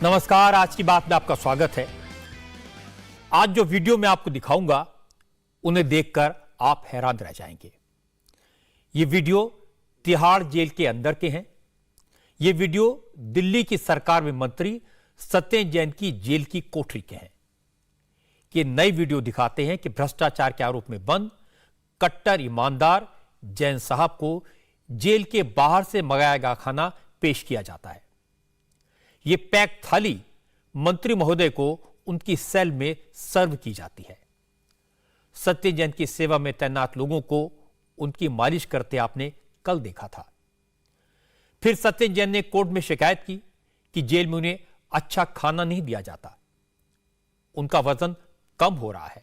नमस्कार, आज की बात में आपका स्वागत है। आज जो वीडियो मैं आपको दिखाऊंगा उन्हें देखकर आप हैरान रह जाएंगे। ये वीडियो तिहाड़ जेल के अंदर के हैं। ये वीडियो दिल्ली की सरकार में मंत्री सत्येंद्र जैन की जेल की कोठरी के हैं। ये नई वीडियो दिखाते हैं कि भ्रष्टाचार के आरोप में बंद कट्टर ईमानदार जैन साहब को जेल के बाहर से मंगाया गया खाना पेश किया जाता है। यह पैक थाली मंत्री महोदय को उनकी सेल में सर्व की जाती है। सत्येंद्र जैन की सेवा में तैनात लोगों को उनकी मालिश करते आपने कल देखा था। फिर सत्येंद्र जैन ने कोर्ट में शिकायत की कि जेल में उन्हें अच्छा खाना नहीं दिया जाता, उनका वजन कम हो रहा है।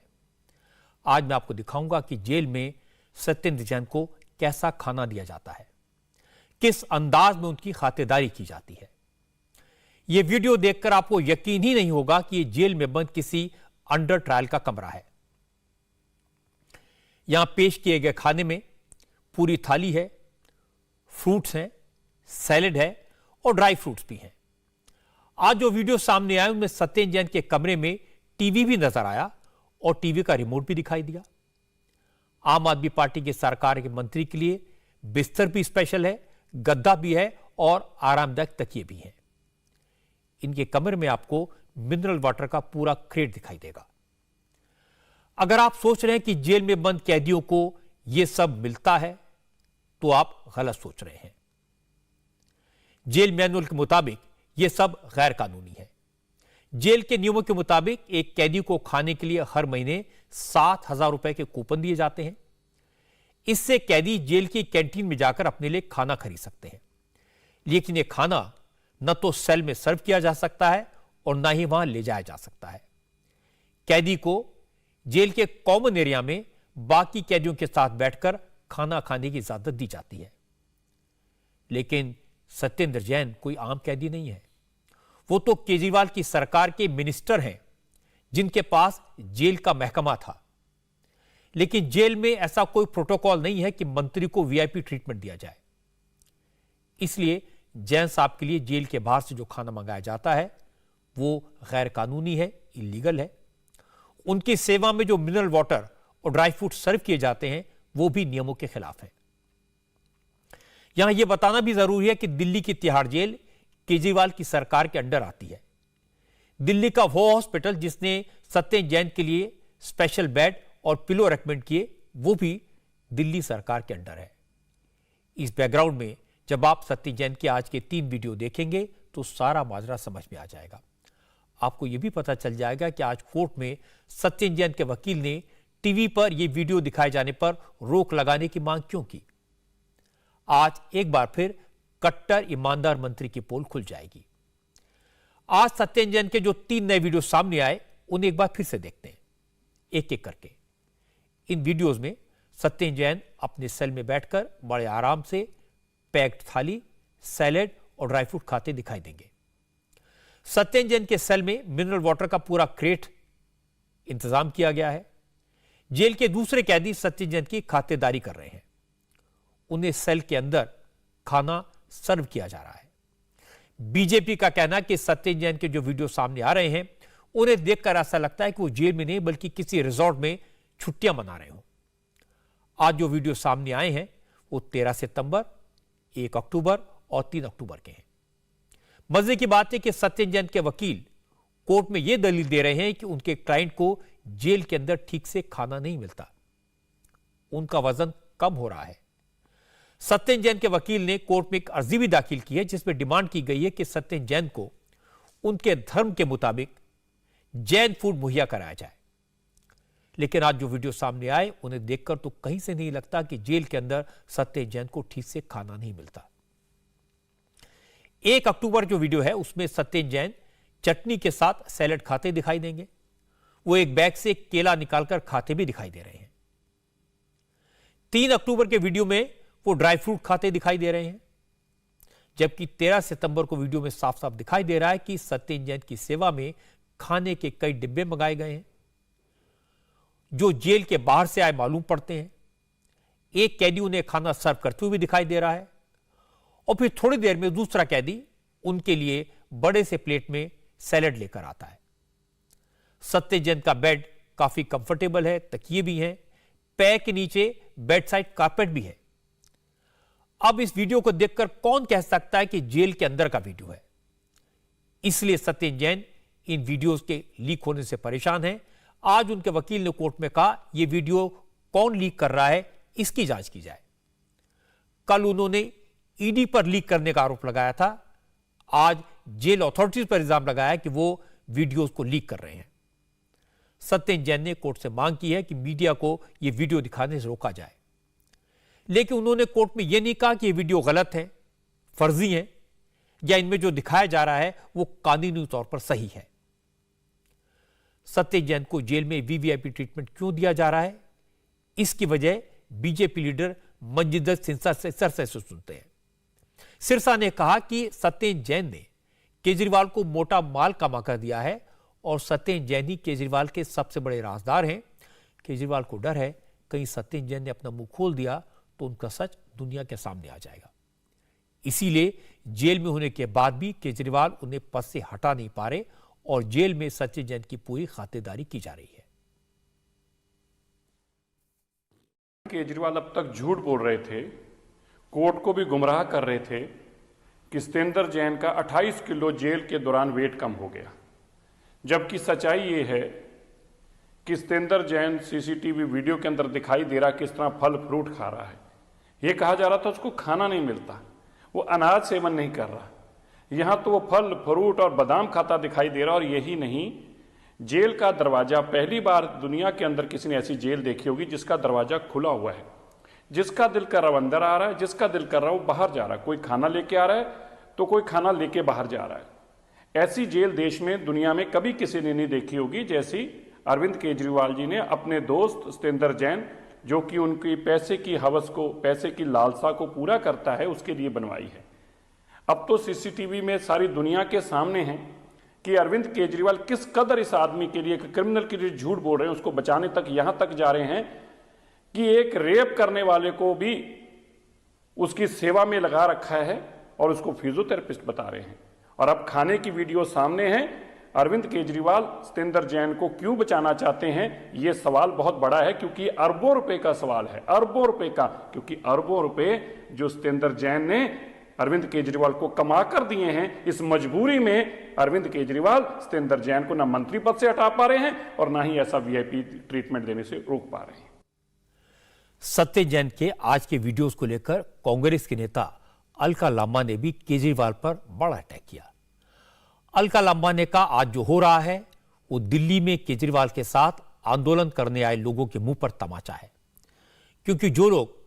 आज मैं आपको दिखाऊंगा कि जेल में सत्येंद्र जैन को कैसा खाना दिया जाता है, किस अंदाज में उनकी खातिरदारी की जाती है। यह वीडियो देखकर आपको यकीन ही नहीं होगा कि यह जेल में बंद किसी अंडर ट्रायल का कमरा है। यहां पेश किए गए खाने में पूरी थाली है, फ्रूट्स हैं, सैलेड है और ड्राई फ्रूट्स भी हैं। आज जो वीडियो सामने आए उनमें सत्येंद्र जैन के कमरे में टीवी भी नजर आया और टीवी का रिमोट भी दिखाई दिया। आम आदमी पार्टी की सरकार के मंत्री के लिए बिस्तर भी स्पेशल है, गद्दा भी है और आरामदायक तकिए भी हैं। इनके कमरे में आपको मिनरल वाटर का पूरा क्रेट दिखाई देगा। अगर आप सोच रहे हैं कि जेल में बंद कैदियों को यह सब मिलता है तो आप गलत सोच रहे हैं। जेल मैनुअल के मुताबिक यह सब गैर कानूनी है। जेल के नियमों के मुताबिक एक कैदी को खाने के लिए हर महीने 7,000 रुपए के कूपन दिए जाते हैं। इससे कैदी जेल की कैंटीन में जाकर अपने लिए खाना खरीद सकते हैं, लेकिन यह खाना न तो सेल में सर्व किया जा सकता है और न ही वहां ले जाया जा सकता है। कैदी को जेल के कॉमन एरिया में बाकी कैदियों के साथ बैठकर खाना खाने की इजाजत दी जाती है। लेकिन सत्येंद्र जैन कोई आम कैदी नहीं है। वो तो केजरीवाल की सरकार के मिनिस्टर हैं, जिनके पास जेल का महकमा था। लेकिन जेल में ऐसा कोई प्रोटोकॉल नहीं है कि मंत्री को वीआईपी ट्रीटमेंट दिया जाए। इसलिए जैन साहब के लिए जेल के बाहर से जो खाना मंगाया जाता है वो गैर कानूनी है, इलीगल है। उनकी सेवा में जो मिनरल वाटर और ड्राई फ्रूट सर्व किए जाते हैं वो भी नियमों के खिलाफ है। यहां यह बताना भी जरूरी है कि दिल्ली की तिहाड़ जेल केजरीवाल की सरकार के अंडर आती है। दिल्ली का वो हॉस्पिटल जिसने सत्येंद्र जैन के लिए स्पेशल बेड और पिलो रेकमेंड किए वो भी दिल्ली सरकार के अंडर है। इस बैकग्राउंड में जब आप सत्येंद्र जैन के आज के 3 वीडियो देखेंगे तो सारा माजरा समझ में आ जाएगा। आपको यह भी पता चल जाएगा कि आज कोर्ट में सत्येंद्र जैन के वकील ने टीवी पर यह वीडियो दिखाए जाने पर रोक लगाने की मांग क्यों की। आज एक बार फिर कट्टर ईमानदार मंत्री की पोल खुल जाएगी। आज सत्येंद्र जैन के जो 3 नए वीडियो सामने आए उन्हें एक बार फिर से देखते हैं, एक एक करके। इन वीडियोस में सत्येंद्र जैन अपने सेल में बैठकर बड़े आराम से पैक्ड थाली, सैलेड और ड्राई फ्रूट खाते दिखाई देंगे। सत्येंद्र जैन के सेल में मिनरल वाटर का पूरा क्रेट इंतजाम किया गया है। जेल के दूसरे कैदी सत्येंद्र जैन की खातेदारी कर रहे हैं। उन्हें सेल के अंदर खाना सर्व किया जा रहा है। बीजेपी का कहना है कि सत्येंद्र जैन के जो वीडियो सामने आ रहे हैं उन्हें देखकर ऐसा लगता है कि वो जेल में नहीं बल्कि किसी रिजॉर्ट में छुट्टियां मना रहे हों। आज जो वीडियो सामने आए हैं वो 13 सितंबर, 1 अक्टूबर और 3 अक्टूबर के हैं। मजे की बात है कि सत्येंद्र जैन के वकील कोर्ट में यह दलील दे रहे हैं कि उनके क्लाइंट को जेल के अंदर ठीक से खाना नहीं मिलता, उनका वजन कम हो रहा है। सत्येंद्र जैन के वकील ने कोर्ट में एक अर्जी भी दाखिल की है जिसमें डिमांड की गई है कि सत्येंद्र जैन को उनके धर्म के मुताबिक जैन फूड मुहैया कराया जाए। लेकिन आज जो वीडियो सामने आए उन्हें देखकर तो कहीं से नहीं लगता कि जेल के अंदर सत्येंद्र जैन को ठीक से खाना नहीं मिलता। 1 अक्टूबर जो वीडियो है उसमें सत्येंद्र जैन चटनी के साथ सैलेड खाते दिखाई देंगे। वो एक बैग से एक केला निकालकर खाते भी दिखाई दे रहे हैं। 3 अक्टूबर के वीडियो में वो ड्राई फ्रूट खाते दिखाई दे रहे हैं। जबकि 13 सितंबर को वीडियो में साफ साफ दिखाई दे रहा है कि सत्येंद्र जैन की सेवा में खाने के कई डिब्बे मंगाए गए हैं जो जेल के बाहर से आए मालूम पड़ते हैं। एक कैदी उन्हें खाना सर्व करते हुए भी दिखाई दे रहा है। और फिर थोड़ी देर में दूसरा कैदी उनके लिए बड़े से प्लेट में सैलेड लेकर आता है। सत्य जैन का बेड काफी कंफर्टेबल है, तकिए भी हैं, पैर के नीचे बेड साइड कारपेट भी है। अब इस वीडियो को देखकर कौन कह सकता है कि जेल के अंदर का वीडियो है? इसलिए सत्य जैन इन वीडियोस के लीक होने से परेशान हैं। आज उनके वकील ने कोर्ट में कहा यह वीडियो कौन लीक कर रहा है, इसकी जांच की जाए। कल उन्होंने ईडी पर लीक करने का आरोप लगाया था, आज जेल अथॉरिटीज पर इल्जाम लगाया कि वो वीडियोस को लीक कर रहे हैं। सत्य जैन ने कोर्ट से मांग की है कि मीडिया को यह वीडियो दिखाने से रोका जाए, लेकिन उन्होंने कोर्ट में यह नहीं कहा कि यह वीडियो गलत है, फर्जी है, या इनमें जो दिखाया जा रहा है वो कानूनी तौर पर सही है। सत्य जैन को जेल में वीवीआईपी ट्रीटमेंट क्यों दिया जा रहा है, इसकी वजह बीजेपी लीडर मंजिंदर सिरसा से सुनते हैं। सिरसा ने कहा कि सत्य जैन ने केजरीवाल को मोटा माल कमा कर दिया है और सत्य जैन ही केजरीवाल के सबसे बड़े राजदार हैं। केजरीवाल को डर है कहीं सत्य जैन ने अपना मुंह खोल दिया तो उनका सच दुनिया के सामने आ जाएगा। इसीलिए जेल में होने के बाद भी केजरीवाल उन्हें पद से हटा नहीं पा रहे और जेल में सत्य जैन की पूरी खातिरदारी की जा रही है। केजरीवाल अब तक झूठ बोल रहे थे, कोर्ट को भी गुमराह कर रहे थे कि सत्येंद्र जैन का 28 किलो जेल के दौरान वेट कम हो गया, जबकि सच्चाई ये है कि सत्येंद्र जैन सीसीटीवी वीडियो के अंदर दिखाई दे रहा किस तरह फल फ्रूट खा रहा है। यह कहा जा रहा था उसको खाना नहीं मिलता, वो अनाज सेवन नहीं कर रहा, यहां तो वो फल फ्रूट और बादाम खाता दिखाई दे रहा। और यही नहीं, जेल का दरवाजा, पहली बार दुनिया के अंदर किसी ने ऐसी जेल देखी होगी जिसका दरवाजा खुला हुआ है, जिसका दिल कर रहा है अंदर आ रहा है, जिसका दिल कर रहा है वो बाहर जा रहा है। कोई खाना लेके आ रहा है तो कोई खाना लेके बाहर जा रहा है। ऐसी जेल देश में, दुनिया में कभी किसी ने नहीं देखी होगी जैसी अरविंद केजरीवाल जी ने अपने दोस्त सत्येंद्र जैन, जो कि उनकी पैसे की हवस को, पैसे की लालसा को पूरा करता है, उसके लिए बनवाई है। अब तो सीसीटीवी में सारी दुनिया के सामने है कि अरविंद केजरीवाल किस कदर इस आदमी के लिए, एक क्रिमिनल के लिए झूठ बोल रहे हैं, उसको बचाने तक यहां तक जा रहे हैं कि एक रेप करने वाले को भी उसकी सेवा में लगा रखा है और उसको फिजियोथेरेपिस्ट बता रहे हैं। और अब खाने की वीडियो सामने है। अरविंद केजरीवाल सत्येंद्र जैन को क्यों बचाना चाहते हैं, यह सवाल बहुत बड़ा है, क्योंकि अरबों रुपए का सवाल है, अरबों रुपए का, क्योंकि अरबों रुपए जो सत्येंद्र जैन ने अरविंद केजरीवाल को कमा कर दिए हैं। इस मजबूरी में अरविंद केजरीवाल सत्येंद्र जैन को ना मंत्री पद से हटा पा रहे हैं और ना ही ऐसा वीआईपी ट्रीटमेंट देने से रोक पा रहे हैं। सत्य जैन के आज के वीडियोस को लेकर कांग्रेस के नेता अलका लांबा ने भी केजरीवाल पर बड़ा अटैक किया। अलका लांबा ने कहा आज जो हो रहा है वो दिल्ली में केजरीवाल के साथ आंदोलन करने आए लोगों के मुंह पर तमाचा है, क्योंकि जो लोग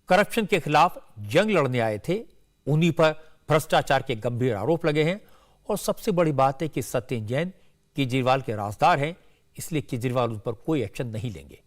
करप्शन के खिलाफ जंग लड़ने आए थे उन्हीं पर भ्रष्टाचार के गंभीर आरोप लगे हैं। और सबसे बड़ी बात है कि सत्य जैन केजरीवाल के राजदार हैं, इसलिए केजरीवाल उन पर कोई एक्शन नहीं लेंगे।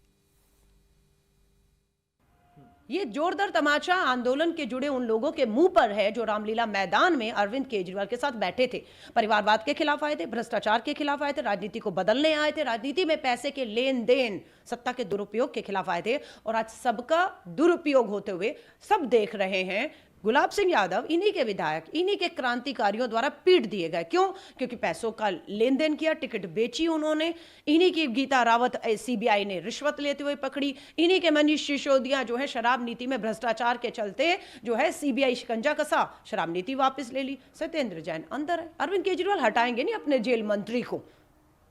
ये जोरदार तमाचा आंदोलन के जुड़े उन लोगों के मुंह पर है जो रामलीला मैदान में अरविंद केजरीवाल के साथ बैठे थे, परिवारवाद के खिलाफ आए थे, भ्रष्टाचार के खिलाफ आए थे, राजनीति को बदलने आए थे, राजनीति में पैसे के लेन देन, सत्ता के दुरुपयोग के खिलाफ आए थे। और आज सबका दुरुपयोग होते हुए सब देख रहे हैं। गुलाब सिंह यादव इन्हीं के विधायक, इन्हीं के क्रांतिकारियों द्वारा पीट दिए गए। क्यों? क्योंकि पैसों का लेन देन किया, टिकट बेची उन्होंने। इन्हीं की गीता रावत सीबीआई ने रिश्वत लेते हुए पकड़ी। इन्हीं के मनीष सिसोदिया जो है शराब नीति में भ्रष्टाचार के चलते जो है सीबीआई शिकंजा कसा, शराब नीति वापस ले ली। सत्येंद्र जैन अंदर है। अरविंद केजरीवाल हटाएंगे नहीं अपने जेल मंत्री को।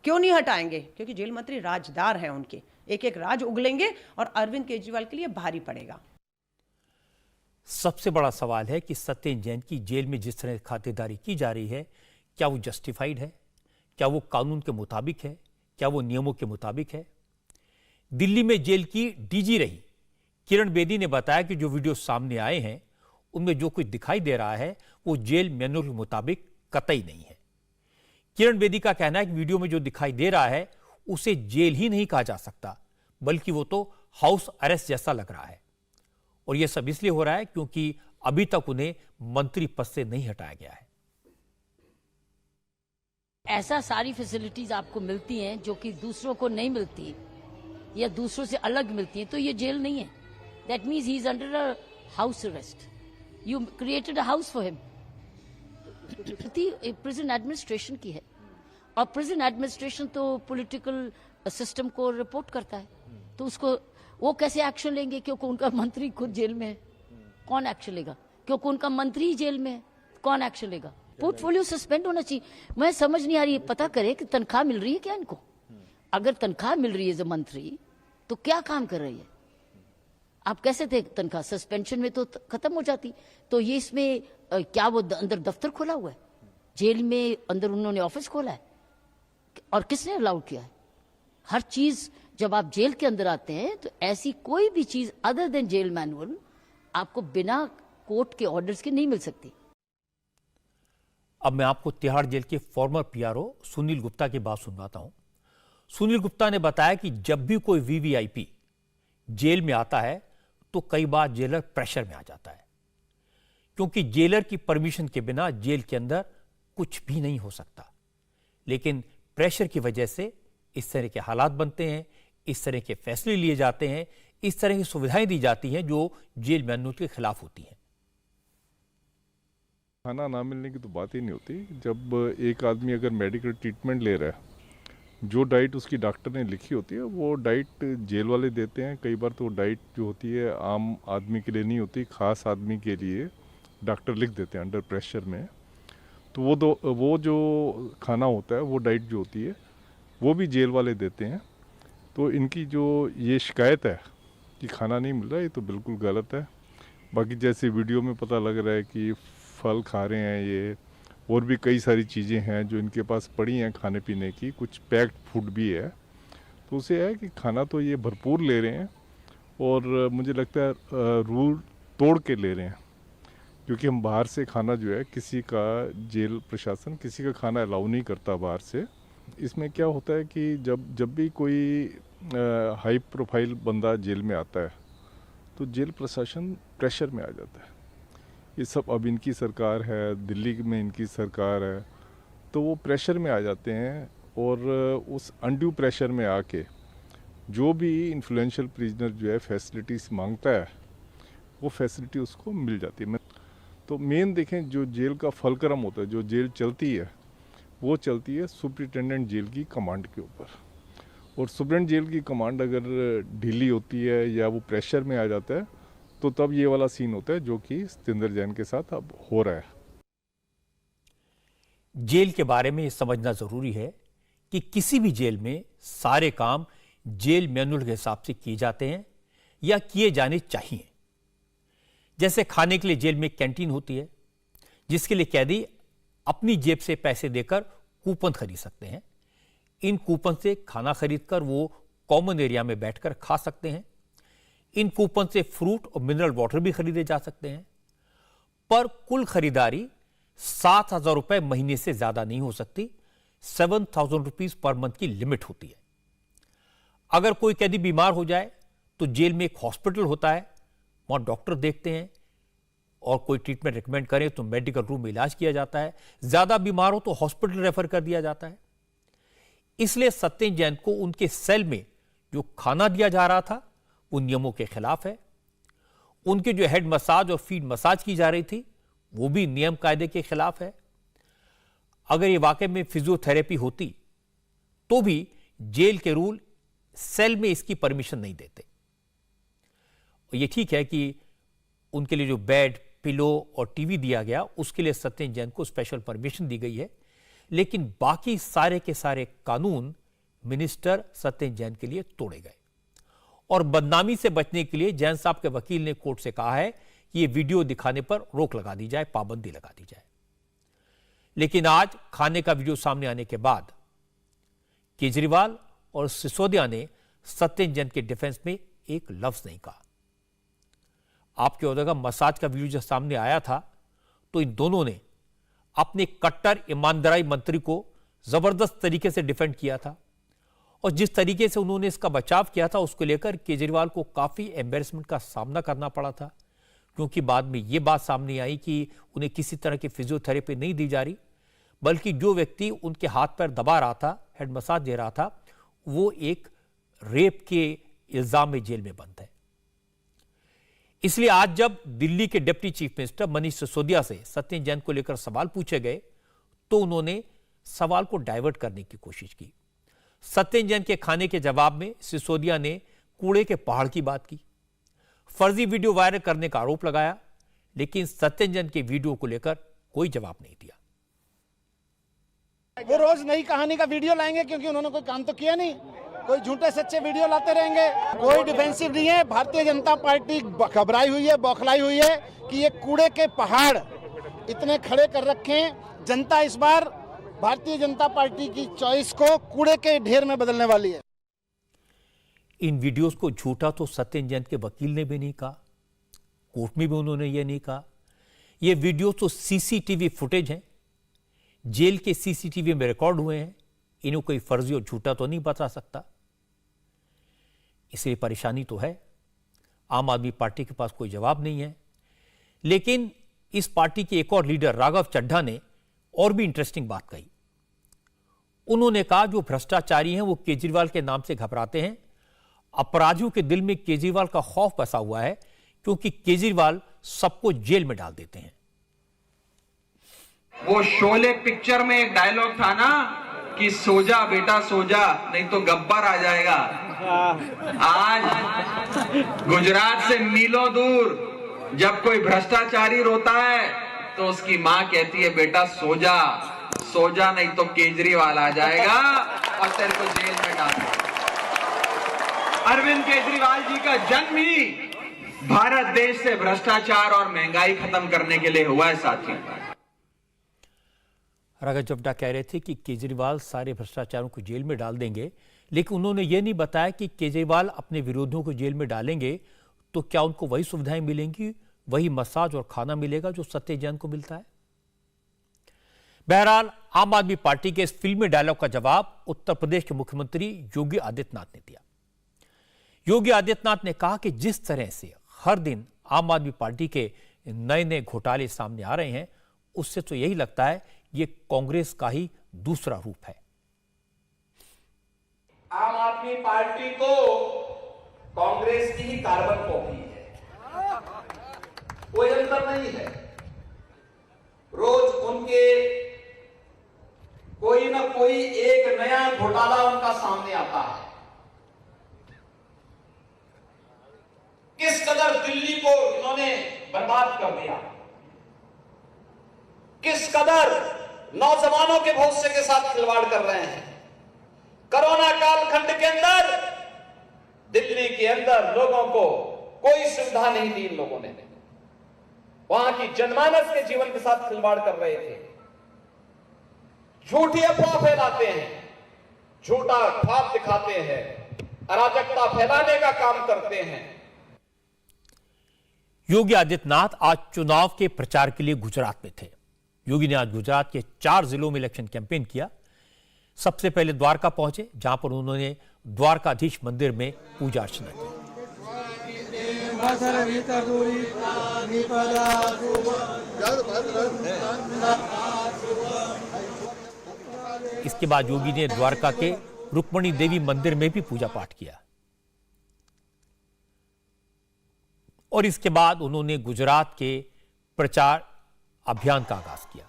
क्यों नहीं हटाएंगे? क्योंकि जेल मंत्री राजदार हैं उनके, एक एक राज उगलेंगे और अरविंद केजरीवाल के लिए भारी पड़ेगा। सबसे बड़ा सवाल है कि सत्य जैन की जेल में जिस तरह खातिरदारी की जा रही है, क्या वो जस्टिफाइड है? क्या वो कानून के मुताबिक है? क्या वो नियमों के मुताबिक है? दिल्ली में जेल की डीजी रही किरण बेदी ने बताया कि जो वीडियो सामने आए हैं उनमें जो कुछ दिखाई दे रहा है वो जेल मैनुअल के मुताबिक कतई नहीं है। किरण बेदी का कहना है कि वीडियो में जो दिखाई दे रहा है उसे जेल ही नहीं कहा जा सकता, बल्कि वो तो हाउस अरेस्ट जैसा लग रहा है। और यह सब इसलिए हो रहा है क्योंकि अभी तक उन्हें मंत्री पद से नहीं हटाया गया है। ऐसा सारी फैसिलिटीज आपको मिलती हैं जो कि दूसरों को नहीं मिलती या दूसरों से अलग मिलती हैं, तो ये जेल नहीं है। That means he is under a house arrest. You created a house for him. Prison administration की है, और प्रिजन एडमिनिस्ट्रेशन तो पॉलिटिकल सिस्टम को रिपोर्ट करता है, तो उसको वो कैसे एक्शन लेंगे क्योंकि उनका मंत्री खुद जेल में है? कौन एक्शन लेगा? क्योंकि उनका मंत्री जेल में है, कौन एक्शन लेगा? पोर्टफोलियो सस्पेंड होना चाहिए। मैं समझ नहीं आ रही है, पता करे कि तनख्वाह मिल रही है क्या इनको? अगर तनख्वाह मिल रही है एज मंत्री तो क्या काम कर रही है? आप कैसे थे तनख्वाह सस्पेंशन में तो खत्म हो जाती। तो ये इसमें क्या वो अंदर दफ्तर खोला हुआ है? जेल में अंदर उन्होंने ऑफिस खोला है और किसने अलाउड किया है? हर चीज जब आप जेल के अंदर आते हैं तो ऐसी कोई भी चीज अदर देन जेल मैनुअल आपको बिना कोर्ट के ऑर्डर्स के नहीं मिल सकती। अब मैं आपको तिहाड़ जेल के फॉर्मर पीआरओ सुनील गुप्ता की बात सुनवाता हूं। सुनील गुप्ता ने बताया कि जब भी कोई वीवीआईपी जेल में आता है तो कई बार जेलर प्रेशर में आ जाता है, क्योंकि जेलर की परमिशन के बिना जेल के अंदर कुछ भी नहीं हो सकता। लेकिन प्रेशर की वजह से इस तरह के हालात बनते हैं, इस तरह के फैसले लिए जाते हैं, इस तरह की सुविधाएं दी जाती हैं जो जेल मैनुअल के खिलाफ होती हैं। खाना ना मिलने की तो बात ही नहीं होती। जब एक आदमी अगर मेडिकल ट्रीटमेंट ले रहा है, जो डाइट उसकी डॉक्टर ने लिखी होती है वो डाइट जेल वाले देते हैं। कई बार तो डाइट जो होती है आम आदमी के लिए नहीं होती, खास आदमी के लिए डॉक्टर लिख देते हैं अंडर प्रेशर में। तो वो जो खाना होता है, वो डाइट जो होती है वो भी जेल वाले देते हैं। तो इनकी जो ये शिकायत है कि खाना नहीं मिल रहा, ये तो बिल्कुल गलत है। बाकी जैसे वीडियो में पता लग रहा है कि फल खा रहे हैं ये, और भी कई सारी चीज़ें हैं जो इनके पास पड़ी हैं खाने पीने की, कुछ पैक्ड फूड भी है। तो उसे है कि खाना तो ये भरपूर ले रहे हैं और मुझे लगता है रूल तोड़ के ले रहे हैं, क्योंकि हम बाहर से खाना जो है किसी का जेल प्रशासन किसी का खाना अलाउ नहीं करता बाहर से। इसमें क्या होता है कि जब भी कोई हाई प्रोफाइल बंदा जेल में आता है तो जेल प्रशासन प्रेशर में आ जाता है। ये सब अब इनकी सरकार है, दिल्ली में इनकी सरकार है, तो वो प्रेशर में आ जाते हैं और उस अनड्यू प्रेशर में आके जो भी इन्फ्लुएंशियल प्रिजनर जो है फैसिलिटीज़ मांगता है वो फैसिलिटी उसको मिल जाती है। तो मेन देखें, जो जेल का फलक्रम होता है, जो जेल चलती है वो चलती है सुपरिटेंडेंट जेल की कमांड के ऊपर। और सुपरिटेंडेंट जेल की कमांड अगर ढीली होती है या वो प्रेशर में आ जाता है तो तब ये वाला सीन होता है जो कि सतेंद्र जैन के साथ अब हो रहा है। जेल के बारे में यह समझना जरूरी है कि किसी भी जेल में सारे काम जेल मैनुअल के हिसाब से किए जाते हैं या किए जाने चाहिए। जैसे खाने के लिए जेल में कैंटीन होती है, जिसके लिए कैदी अपनी जेब से पैसे देकर कूपन खरीद सकते हैं। इन कूपन से खाना खरीदकर वो कॉमन एरिया में बैठकर खा सकते हैं। इन कूपन से फ्रूट और मिनरल वाटर भी खरीदे जा सकते हैं, पर कुल खरीदारी 7,000 रुपए महीने से ज्यादा नहीं हो सकती। 7,000 रुपीज पर मंथ की लिमिट होती है। अगर कोई कैदी बीमार हो जाए तो जेल में एक हॉस्पिटल होता है, वहां डॉक्टर देखते हैं और कोई ट्रीटमेंट रिकमेंड करें तो मेडिकल रूम में इलाज किया जाता है। ज्यादा बीमार हो तो हॉस्पिटल रेफर कर दिया जाता है। इसलिए सत्येंद्र जैन को उनके सेल में जो खाना दिया जा रहा था वो नियमों के खिलाफ है। उनके जो हेड मसाज और फीट मसाज की जा रही थी वो भी नियम कायदे के खिलाफ है। अगर ये वाकई में फिजियोथेरेपी होती तो भी जेल के रूल सेल में इसकी परमिशन नहीं देते। और ये ठीक है कि उनके लिए जो बेड, पिलो और टीवी दिया गया उसके लिए सत्येंद्र जैन को स्पेशल परमिशन दी गई है, लेकिन बाकी सारे के सारे कानून मिनिस्टर सत्येंद्र जैन के लिए तोड़े गए। और बदनामी से बचने के लिए जैन साहब के वकील ने कोर्ट से कहा है कि ये वीडियो दिखाने पर रोक लगा दी जाए, पाबंदी लगा दी जाए। लेकिन आज खाने का वीडियो सामने आने के बाद केजरीवाल और सिसोदिया ने सत्येंद्र जैन के डिफेंस में एक लफ्ज नहीं कहा। आपके ओहदे का मसाज का वीडियो जब सामने आया था तो इन दोनों ने अपने कट्टर ईमानदारी मंत्री को जबरदस्त तरीके से डिफेंड किया था। और जिस तरीके से उन्होंने इसका बचाव किया था उसको लेकर केजरीवाल को काफी एम्बेरसमेंट का सामना करना पड़ा था, क्योंकि बाद में यह बात सामने आई कि उन्हें किसी तरह की फिजियोथेरेपी नहीं दी जा रही, बल्कि जो व्यक्ति उनके हाथ पैर दबा रहा था, हेड मसाज दे रहा था, वो एक रेप के इल्जाम में जेल में बंद है। इसलिए आज जब दिल्ली के deputy chief minister Manish Sisodia से सत्येंद्र जैन को लेकर सवाल पूछे गए तो उन्होंने सवाल को डाइवर्ट करने की कोशिश की। सत्येंद्र जैन के खाने के जवाब में सिसोदिया ने कूड़े के पहाड़ की बात की, फर्जी वीडियो वायरल करने का आरोप लगाया, लेकिन सत्येंद्र जैन के वीडियो को लेकर कोई जवाब नहीं दिया। वो रोज नई कहानी का वीडियो लाएंगे क्योंकि उन्होंने कोई काम तो किया नहीं, कोई झूठे सच्चे वीडियो लाते रहेंगे। कोई डिफेंसिव नहीं है। भारतीय जनता पार्टी घबराई हुई है, बौखलाई हुई है कि ये कूड़े के पहाड़ इतने खड़े कर रखे हैं। जनता इस बार भारतीय जनता पार्टी की चॉइस को कूड़े के ढेर में बदलने वाली है। इन वीडियोस को झूठा तो सत्येंद्र जैन के वकील ने भी नहीं कहा, कोर्ट में भी उन्होंने यह नहीं कहा। ये वीडियो तो सीसीटीवी फुटेज हैं, जेल के सीसीटीवी में रिकॉर्ड हुए हैं। इन्हें कोई फर्जी और झूठा तो नहीं बता सकता। इसलिए परेशानी तो है, आम आदमी पार्टी के पास कोई जवाब नहीं है। लेकिन इस पार्टी के एक और लीडर राघव चड्ढा ने और भी इंटरेस्टिंग बात कही। उन्होंने कहा जो भ्रष्टाचारी हैं वो केजरीवाल के नाम से घबराते हैं। अपराधियों के दिल में केजरीवाल का खौफ बसा हुआ है क्योंकि केजरीवाल सबको जेल में डाल देते हैं। वो शोले पिक्चर में एक डायलॉग था ना कि सो जा बेटा सो जा, नहीं तो गब्बर आ जाएगा। आज गुजरात से मीलों दूर जब कोई भ्रष्टाचारी रोता है तो उसकी मां कहती है बेटा सो जा नहीं तो केजरीवाल आ जाएगा और तेरे को जेल में डाल देगा। अरविंद केजरीवाल जी का जन्म ही भारत देश से भ्रष्टाचार और महंगाई खत्म करने के लिए हुआ है साथी। राघव चड्ढा कह रहे थे कि केजरीवाल सारे भ्रष्टाचारों को जेल में डाल देंगे, लेकिन उन्होंने ये नहीं बताया कि केजरीवाल अपने विरोधियों को जेल में डालेंगे तो क्या उनको वही सुविधाएं मिलेंगी, वही मसाज और खाना मिलेगा जो सत्येंद्र जैन को मिलता है। बहरहाल आम आदमी पार्टी के इस फिल्मी डायलॉग का जवाब उत्तर प्रदेश के मुख्यमंत्री योगी आदित्यनाथ ने दिया। योगी आदित्यनाथ ने कहा कि जिस तरह से हर दिन आम आदमी पार्टी के नए नए घोटाले सामने आ रहे हैं, उससे तो यही लगता है ये कांग्रेस का ही दूसरा रूप है। आम आदमी पार्टी तो कांग्रेस की ही कार्बन कॉपी है, कोई अंतर नहीं है। रोज उनके कोई ना कोई एक नया घोटाला उनका सामने आता है। किस कदर दिल्ली को इन्होंने बर्बाद कर दिया, किस कदर नौजवानों के भविष्य के साथ खिलवाड़ कर रहे हैं। कोरोना कालखंड के अंदर दिल्ली के अंदर लोगों को कोई सुविधा नहीं दी इन लोगों ने। वहां की जनमानस के जीवन के साथ खिलवाड़ कर रहे थे। झूठी अफवाह फैलाते हैं, झूठा ख्वाब दिखाते हैं, अराजकता फैलाने का काम करते हैं। योगी आदित्यनाथ आज चुनाव के प्रचार के लिए गुजरात में थे। योगी ने आज गुजरात के 4 जिलों में इलेक्शन कैंपेन किया। सबसे पहले द्वारका पहुंचे, जहां पर उन्होंने द्वारकाधीश मंदिर में पूजा अर्चना की। इसके बाद योगी ने द्वारका के रुक्मणी देवी मंदिर में भी पूजा पाठ किया और इसके बाद उन्होंने गुजरात के प्रचार अभियान का आगाज किया।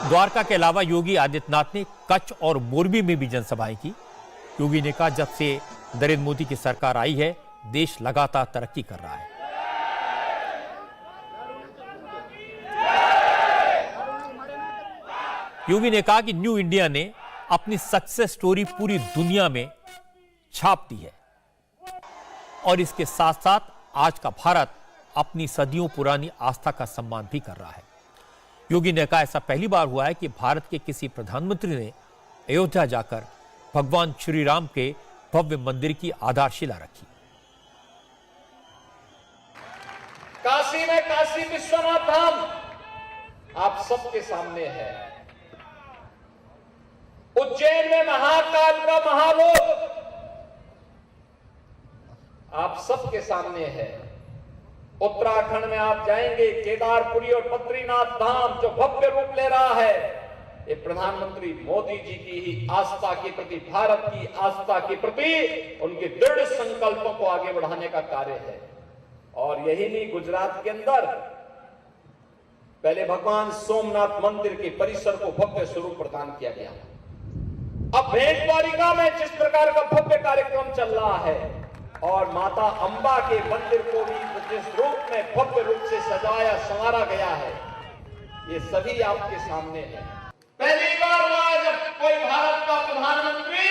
द्वारका के अलावा योगी आदित्यनाथ ने कच्छ और मोरबी में भी जनसभाएं की। योगी ने कहा जब से नरेंद्र मोदी की सरकार आई है, देश लगातार तरक्की कर रहा है। योगी ने कहा कि न्यू इंडिया ने अपनी सक्सेस स्टोरी पूरी दुनिया में छाप दी है और इसके साथ साथ आज का भारत अपनी सदियों पुरानी आस्था का सम्मान भी कर रहा है। योगी ने कहा ऐसा पहली बार हुआ है कि भारत के किसी प्रधानमंत्री ने अयोध्या जाकर भगवान श्री राम के भव्य मंदिर की आधारशिला रखी। काशी में काशी विश्वनाथ धाम आप सबके सामने है। उज्जैन में महाकाल का महालोक आप सबके सामने है। उत्तराखंड में आप जाएंगे, केदारपुरी और बद्रीनाथ धाम जो भव्य रूप ले रहा है, ये प्रधानमंत्री मोदी जी की ही आस्था के प्रति, भारत की आस्था के प्रति उनके दृढ़ संकल्पों को आगे बढ़ाने का कार्य है। और यही नहीं, गुजरात के अंदर पहले भगवान सोमनाथ मंदिर के परिसर को भव्य स्वरूप प्रदान किया गया। अब भेंटवाटिका में जिस प्रकार का भव्य कार्यक्रम चल रहा है और माता अंबा के मंदिर को भी जिस रूप में भव्य रूप से सजाया संवारा गया है, ये सभी आपके सामने है। पहली बार हुआ जब कोई भारत का प्रधानमंत्री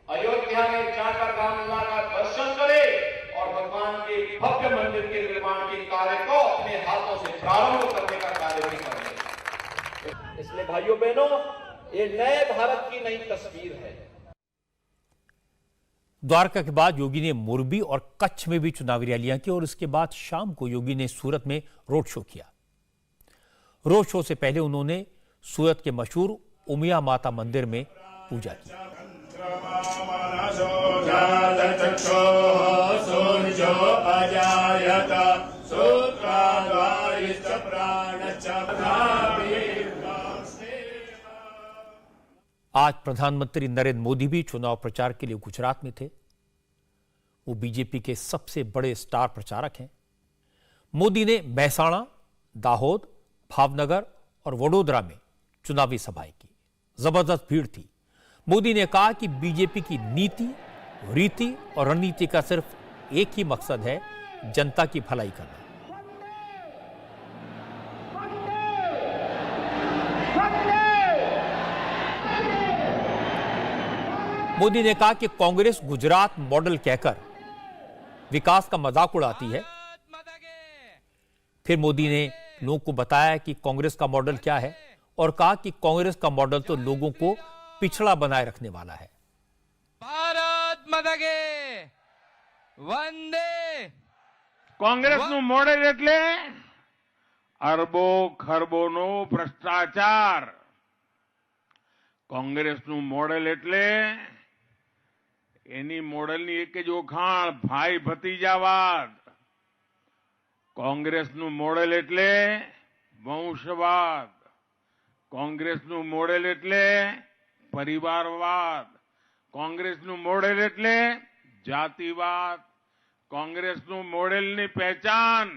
अयोध्या में जाकर रामलला का दर्शन करे और भगवान के भव्य मंदिर के निर्माण के कार्य को अपने हाथों से प्रारंभ करने का कार्य भी करें। इसलिए भाइयों बहनों, ये नए भारत की नई तस्वीर है। द्वारका के बाद योगी ने मोरबी और कच्छ में भी चुनावी रैलियां की और इसके बाद शाम को योगी ने सूरत में रोड शो किया। रोड शो से पहले उन्होंने सूरत के मशहूर उमिया माता मंदिर में पूजा की। आज प्रधानमंत्री नरेंद्र मोदी भी चुनाव प्रचार के लिए गुजरात में थे। वो बीजेपी के सबसे बड़े स्टार प्रचारक हैं। मोदी ने महसाणा, दाहोद, भावनगर और वडोदरा में चुनावी सभाएं की। जबरदस्त भीड़ थी। मोदी ने कहा कि बीजेपी की नीति, रीति और रणनीति का सिर्फ एक ही मकसद है, जनता की भलाई करना। मोदी ने कहा कि कांग्रेस गुजरात मॉडल कहकर विकास का मजाक उड़ाती है। फिर मोदी ने लोगों को बताया कि कांग्रेस का मॉडल क्या है और कहा कि कांग्रेस का मॉडल तो लोगों को पिछड़ा बनाए रखने वाला है। भारत माता की वंदे। कांग्रेसનું મોડેલ એટલે અરબો ખરબોનો ભ્રષ્ટાચાર। કોંગ્રેસનું મોડેલ એટલે એની મોડેલની એક જ ઓખાણ ભાઈ ભતીજાવાદ। કોંગ્રેસનું મોડેલ એટલે વંશવાદ। કોંગ્રેસનું મોડેલ એટલે પરિવારવાદ। કોંગ્રેસનું મોડેલ એટલે જાતિવાદ। કોંગ્રેસનું મોડેલની પહેચાન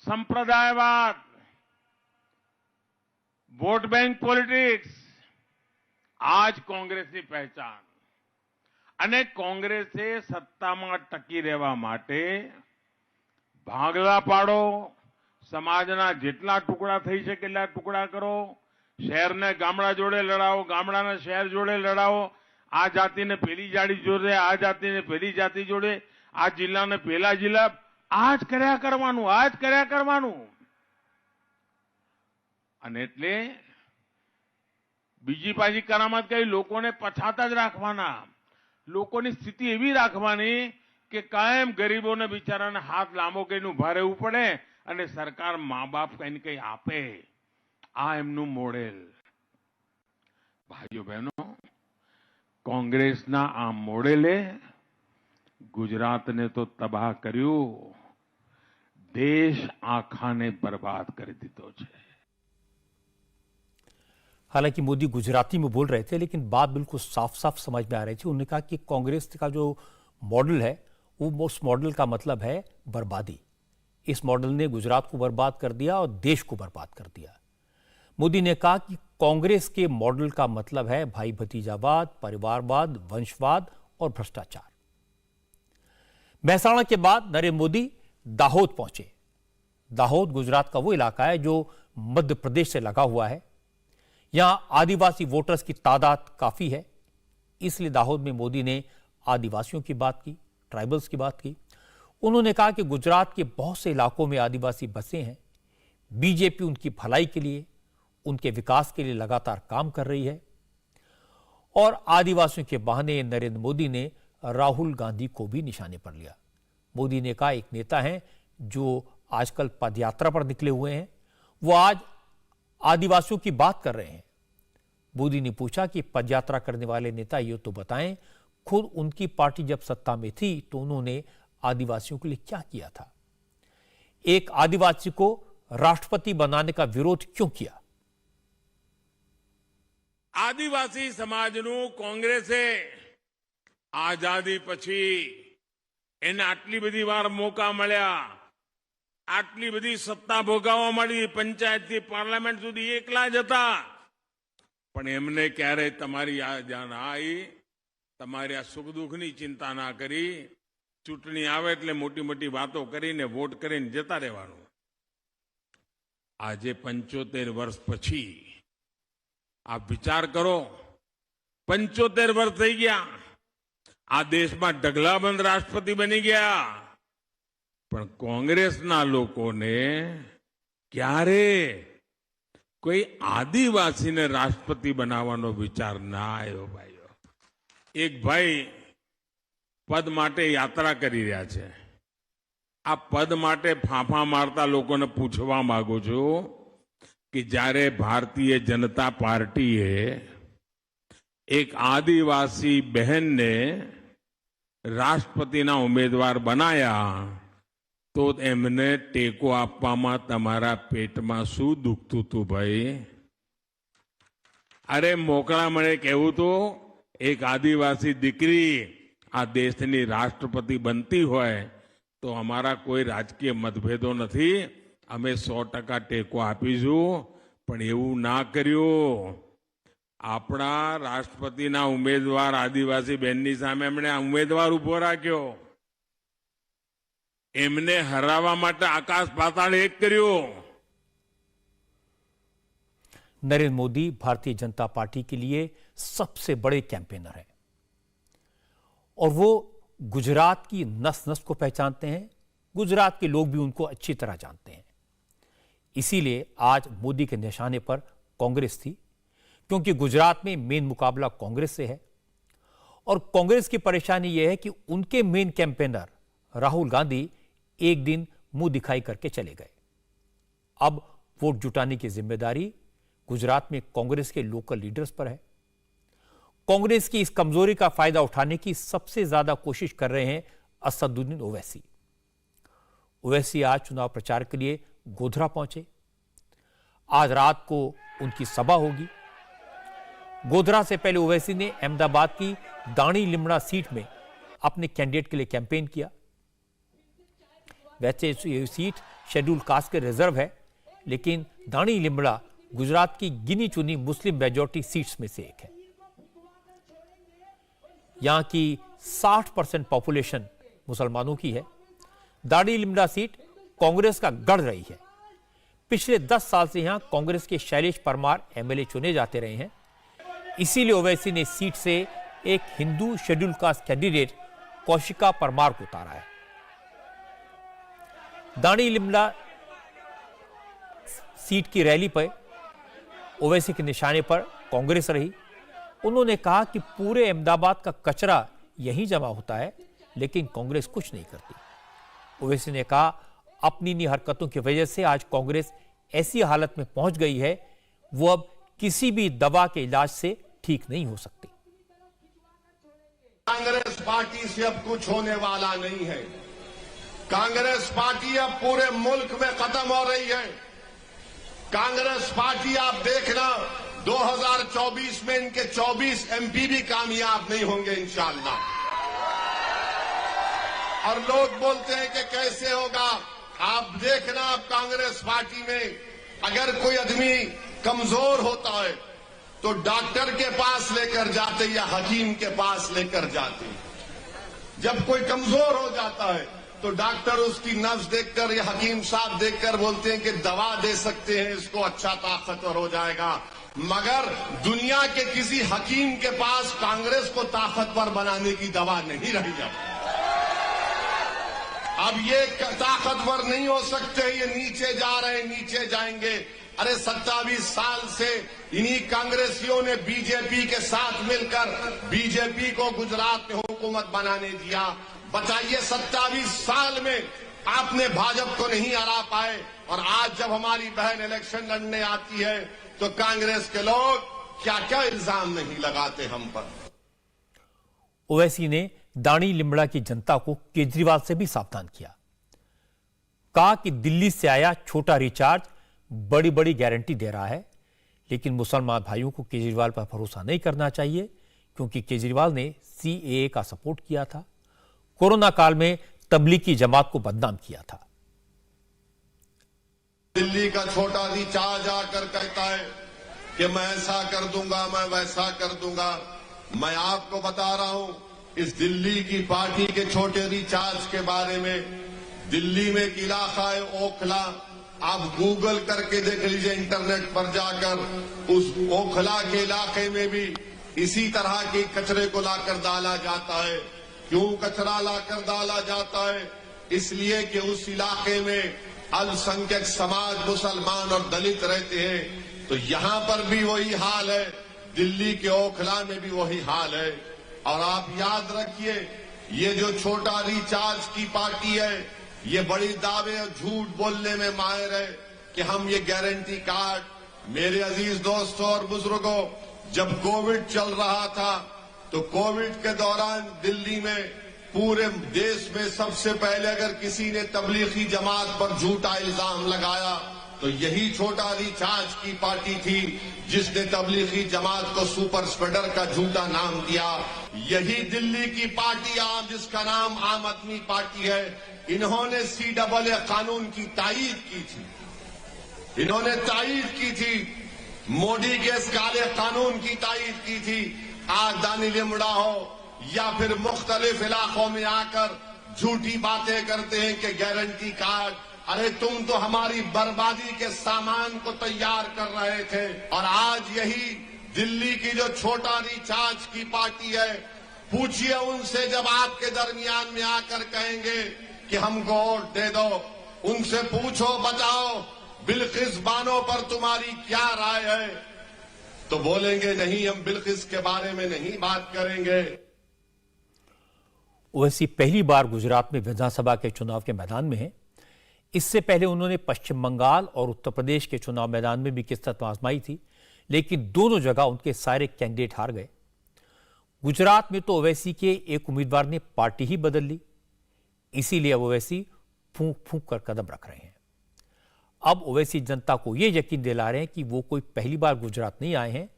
સંપ્રદાયવાદ, વોટ બેંક પોલિટિક્સ આજ કોંગ્રેસની પહેચાન। અને કોંગ્રેસે સત્તામાં ટકી રહેવા માટે ભાગલા પાડો, સમાજના જેટલા ટુકડા થઈ શકે એટલા ટુકડા કરો, શહેરને ગામડા જોડે લડાવો, ગામડાને શહેર જોડે લડાવો, આ જાતિને પેલી જાતિ જોડે, આ જાતિને પેલી જાતિ જોડે, આ જિલ્લાને પેલા જિલ્લા, આ જ કર્યા કરવાનું, આ જ કર્યા કરવાનું। અને એટલે બીજી પાછી કરામત કરી લોકોને પછાતા જ રાખવાના, લોકોની સ્થિતિ એવી રાખવાની કે કાયમ ગરીબોને બિચારાને હાથ લાંબો કરીને ઉભા રહેવું પડે અને સરકાર મા બાપ કઈ ને કઈ આપે। આ એમનું મોડેલ। ભાઈઓ બહેનો, કોંગ્રેસના આ મોડેલે ગુજરાતને તો તબાહ કર્યું, દેશ આખાને બરબાદ કરી દીધો છે। हालांकि मोदी गुजराती में बोल रहे थे, लेकिन बात बिल्कुल साफ साफ समझ में आ रही थी। उन्होंने कहा कि कांग्रेस का जो मॉडल है, वो उस मॉडल का मतलब है बर्बादी। इस मॉडल ने गुजरात को बर्बाद कर दिया और देश को बर्बाद कर दिया। मोदी ने कहा कि कांग्रेस के मॉडल का मतलब है भाई भतीजावाद, परिवारवाद, वंशवाद और भ्रष्टाचार। महसाणा के बाद नरेंद्र मोदी दाहोद पहुंचे। दाहोद गुजरात का वो इलाका है जो मध्य प्रदेश से लगा हुआ है। यहां आदिवासी वोटर्स की तादाद काफी है, इसलिए दाहोद में मोदी ने आदिवासियों की बात की, ट्राइबल्स की बात की। उन्होंने कहा कि गुजरात के बहुत से इलाकों में आदिवासी बसे हैं। बीजेपी उनकी भलाई के लिए, उनके विकास के लिए लगातार काम कर रही है। और आदिवासियों के बहाने नरेंद्र मोदी ने राहुल गांधी को भी निशाने पर लिया। मोदी ने कहा एक नेता हैं जो आजकल पदयात्रा पर निकले हुए हैं, वो आज आदिवासियों की बात कर रहे हैं। मोदी ने पूछा कि पदयात्रा करने वाले नेता ये तो बताएं, खुद उनकी पार्टी जब सत्ता में थी तो उन्होंने आदिवासियों के लिए क्या किया था? एक आदिवासी को राष्ट्रपति बनाने का विरोध क्यों किया? આદિવાસી સમાજનું કોંગ્રેસે આઝાદી પછી એને આટલી બધી વાર મોકા મળ્યા, આટલી બધી સત્તા ભોગવવા મળી, પંચાયતથી પાર્લામેન્ટ સુધી એકલા જ હતા, પણ એમને ક્યારે તમારી આ જાણ આવી, તમારી આ સુખ દુઃખની ચિંતા ના કરી, ચૂંટણી આવે એટલે મોટી મોટી વાતો કરીને વોટ કરીને જતા રહેવાનું. આજે 75 વર્ષ પછી આપ વિચાર કરો, 75 વર્ષ થઈ ગયા, આ દેશમાં ઢગલાબંધ રાષ્ટ્રપતિ બની ગયા, પણ કોંગ્રેસના લોકોને ક્યારે કોઈ આદિવાસીને રાષ્ટ્રપતિ બનાવવાનો વિચાર ના આવ્યો. ભાઈઓ, એક ભાઈ પદ માટે યાત્રા કરી રહ્યા છે. આ પદ માટે ફાંફા મારતા લોકોને પૂછવા માંગુ છું કે જ્યારે ભારતીય जनता પાર્ટીએ એક આદિવાસી બહેનને રાષ્ટ્રપતિના ઉમેદવાર બનાયા, તો એમને ટેકો આપવામાં તમારા પેટમાં શું દુખતું હતું ભાઈ? અરે મોકળા મને કહેવું તો, એક આદિવાસી દીકરી આ દેશની રાષ્ટ્રપતિ બનતી હોય તો અમારા કોઈ રાજકીય મતભેદો નથી, અમે 100% ટેકો આપીશું, પણ એવું ના કર્યું. આપણા રાષ્ટ્રપતિના ઉમેદવાર આદિવાસી બહેનની સામે એમણે ઉમેદવાર ઉભો રાખ્યો, એમને હરાવવા માટે આકાશ પાતાળ એક કર્યો. नरेंद्र मोदी भारतीय जनता पार्टी के लिए सबसे बड़े कैंपेनर हैं और वो गुजरात की नस नस को पहचानते हैं, गुजरात के लोग भी उनको अच्छी तरह जानते हैं. इसीलिए आज मोदी के निशाने पर कांग्रेस थी, क्योंकि गुजरात में मेन मुकाबला कांग्रेस से है और कांग्रेस की परेशानी यह है कि उनके मेन कैंपेनर राहुल गांधी एक दिन मुंह दिखाई करके चले गए. अब वोट जुटाने की जिम्मेदारी गुजरात में कांग्रेस के लोकल लीडर्स पर है. कांग्रेस की इस कमजोरी का फायदा उठाने की सबसे ज्यादा कोशिश कर रहे हैं असदुद्दीन ओवैसी. ओवैसी आज चुनाव प्रचार के लिए गोधरा पहुंचे. आज रात को उनकी सभा होगी. गोधरा से पहले ओवैसी ने अहमदाबाद की दाणी लिमड़ा सीट में अपने कैंडिडेट के लिए कैंपेन किया. वैसे ये सीट शेड्यूल कास्ट के रिजर्व है, लेकिन दाणी लिमड़ा गुजरात की गिनी चुनी मुस्लिम मेजॉरिटी सीट्स में से एक है. यहां की 60% पॉपुलेशन मुसलमानों की है. दाणी लिमड़ा सीट कांग्रेस का गढ़ रही है. पिछले 10 साल से यहां कांग्रेस के शैलेश परमार एमएलए चुने जाते रहे हैं. इसीलिए ओवैसी ने सीट से एक Hindu schedule caste candidate Kaushika Parmar को उतारा है. दाणी लिमड़ा सीट की रैली पर ओवैसी के निशाने पर कांग्रेस रही. उन्होंने कहा कि पूरे अहमदाबाद का कचरा यहीं जमा होता है, लेकिन कांग्रेस कुछ नहीं करती. ओवैसी ने कहा, अपनी इन्हीं हरकतों की वजह से आज कांग्रेस ऐसी हालत में पहुंच गई है, वो अब किसी भी दवा के इलाज से ठीक नहीं हो सकती. कांग्रेस पार्टी से अब कुछ होने वाला नहीं है. कांग्रेस पार्टी अब पूरे मुल्क में खत्म हो रही है. कांग्रेस पार्टी आप देखना, 2024 में इनके 24 एमपी भी कामयाब नहीं होंगे इंशाअल्लाह. और लोग बोलते हैं कि कैसे होगा. आप देखना, अब कांग्रेस पार्टी में अगर कोई आदमी कमजोर होता है तो डॉक्टर के पास लेकर जाते या हकीम के पास लेकर जाते. जब कोई कमजोर हो जाता है तो डॉक्टर उसकी नब्ज देखकर या हकीम साहब देखकर बोलते हैं कि दवा दे सकते हैं, इसको अच्छा ताकतवर हो जाएगा. मगर दुनिया के किसी हकीम के पास कांग्रेस को ताकतवर बनाने की दवा नहीं रही. अब ये ताकतवर नहीं हो सकते, ये नीचे जा रहे हैं, नीचे जाएंगे. अरे 27 साल से इन्हीं कांग्रेसियों ने बीजेपी के साथ मिलकर बीजेपी को गुजरात में हुकूमत बनाने दिया. बताइए, 27 साल में आपने भाजपा को नहीं हरा पाए, और आज जब हमारी बहन इलेक्शन लड़ने आती है तो कांग्रेस के लोग क्या क्या इल्जाम नहीं लगाते हम पर. ओवैसी ने दाणी लिमड़ा की जनता को केजरीवाल से भी सावधान किया. कहा कि दिल्ली से आया छोटा रिचार्ज बड़ी बड़ी गारंटी दे रहा है, लेकिन मुसलमान भाइयों को केजरीवाल पर भरोसा नहीं करना चाहिए, क्योंकि केजरीवाल ने सीएए का सपोर्ट किया था, कोरोना काल में तबलीगी जमात को बदनाम किया था. दिल्ली का छोटा रिचार्ज आकर कहता है कि मैं ऐसा कर दूंगा, मैं वैसा कर दूंगा। मैं आपको बता रहा हूं, इस दिल्ली की पार्टी के छोटे रिचार्ज के बारे में, दिल्ली में एक इलाका है ओखला, आप गूगल करके देख लीजिए इंटरनेट पर जाकर, उस ओखला के इलाके में भी इसी तरह के कचरे को लाकर डाला जाता है। क्यों कचरा लाकर डाला जाता है? इसलिए कि उस इलाके में अल्पसंख्यक समाज, मुसलमान और दलित रहते हैं। तो यहां पर भी वही हाल है, दिल्ली के ओखला में भी वही हाल है। और आप याद रखिए, ये जो छोटा रिचार्ज की पार्टी है, ये बड़ी दावे और झूठ बोलने में माहिर है कि हम ये गारंटी कार्ड। मेरे अजीज दोस्तों और बुजुर्गों, जब कोविड चल रहा था तो कोविड के दौरान दिल्ली में पूरे देश में सबसे पहले अगर किसी ने तबलीगी जमात पर झूठा इल्जाम लगाया तो यही छोटा रिचार्ज की पार्टी थी जिसने तबलीगी जमात को सुपर स्प्रेडर का झूठा नाम दिया। यही दिल्ली की पार्टी आम, जिसका नाम आम आदमी पार्टी है, इन्होंने CAA कानून की तायीद की थी। इन्होंने तायीद की थी, मोदी के इस काले कानून की तायीद की थी। आज दानी लिमड़ा हो या फिर मुख्तलिफ इलाकों में आकर झूठी बातें करते हैं कि गारंटी कार्ड। अरे तुम तो हमारी बर्बादी के सामान को तैयार कर रहे थे। और आज यही दिल्ली की जो छोटा रिचार्ज की पार्टी है, पूछिए उनसे, जब आपके दरमियान में आकर कहेंगे कि हमको वोट दे दो, उनसे पूछो, बताओ बिल्किस बानो पर तुम्हारी क्या राय है, तो बोलेंगे नहीं, हम बिल्किस के बारे में नहीं बात करेंगे। ओवैसी पहली बार गुजरात में विधानसभा के चुनाव के मैदान में हैं। इससे पहले उन्होंने पश्चिम बंगाल और उत्तर प्रदेश के चुनाव मैदान में भी किस्मत आजमाई थी, लेकिन दोनों जगह उनके सारे कैंडिडेट हार गए। गुजरात में तो ओवैसी के एक उम्मीदवार ने पार्टी ही बदल ली, इसीलिए अब ओवैसी फूंक फूंक कर कदम रख रहे हैं। अब ओवैसी जनता को यह यकीन दिला रहे हैं कि वो कोई पहली बार गुजरात नहीं आए हैं,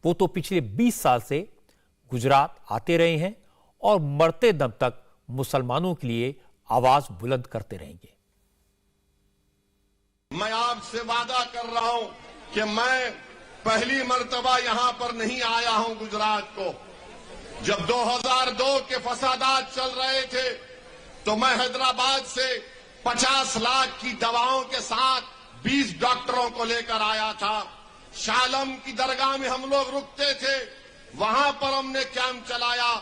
वो तो पिछले 20 साल से गुजरात आते रहे हैं और मरते दम तक मुसलमानों के लिए आवाज बुलंद करते रहेंगे। मैं आपसे वादा कर रहा हूं कि मैं पहली मर्तबा यहां पर नहीं आया हूं गुजरात को। जब 2002 के फसादात चल रहे थे तो मैं हैदराबाद से 50 लाख की दवाओं के साथ 20 डॉक्टरों को लेकर आया था। शालम की दरगाह में हम लोग रुकते थे, वहां पर हमने कैंप चलाया,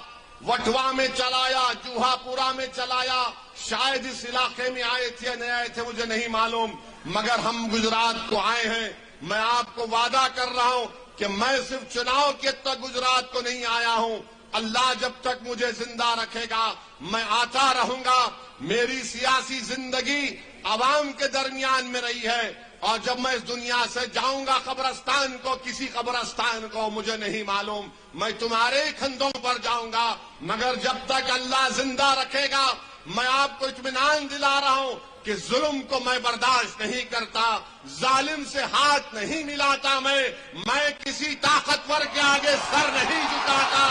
वटवा में चलाया, जूहापुरा में चलाया। शायद इस इलाके में आए थे या नहीं आए थे मुझे नहीं मालूम, मगर हम गुजरात को आए हैं। मैं आपको वादा कर रहा हूं कि मैं सिर्फ चुनाव के तक गुजरात को नहीं आया हूं, अल्लाह जब तक मुझे जिंदा रखेगा मैं आता रहूंगा। मेरी सियासी जिंदगी आवाम के दरमियान में रही है, और जब मैं इस दुनिया से जाऊंगा कब्रस्तान को, किसी कब्रस्तान को मुझे नहीं मालूम, मैं तुम्हारे कंधों पर जाऊंगा। मगर जब तक अल्लाह जिंदा रखेगा मैं आपको इत्मीनान दिला रहा हूं कि जुल्म को मैं बर्दाश्त नहीं करता, जालिम से हाथ नहीं मिलाता। मैं किसी ताकतवर के आगे सर नहीं झुकाता।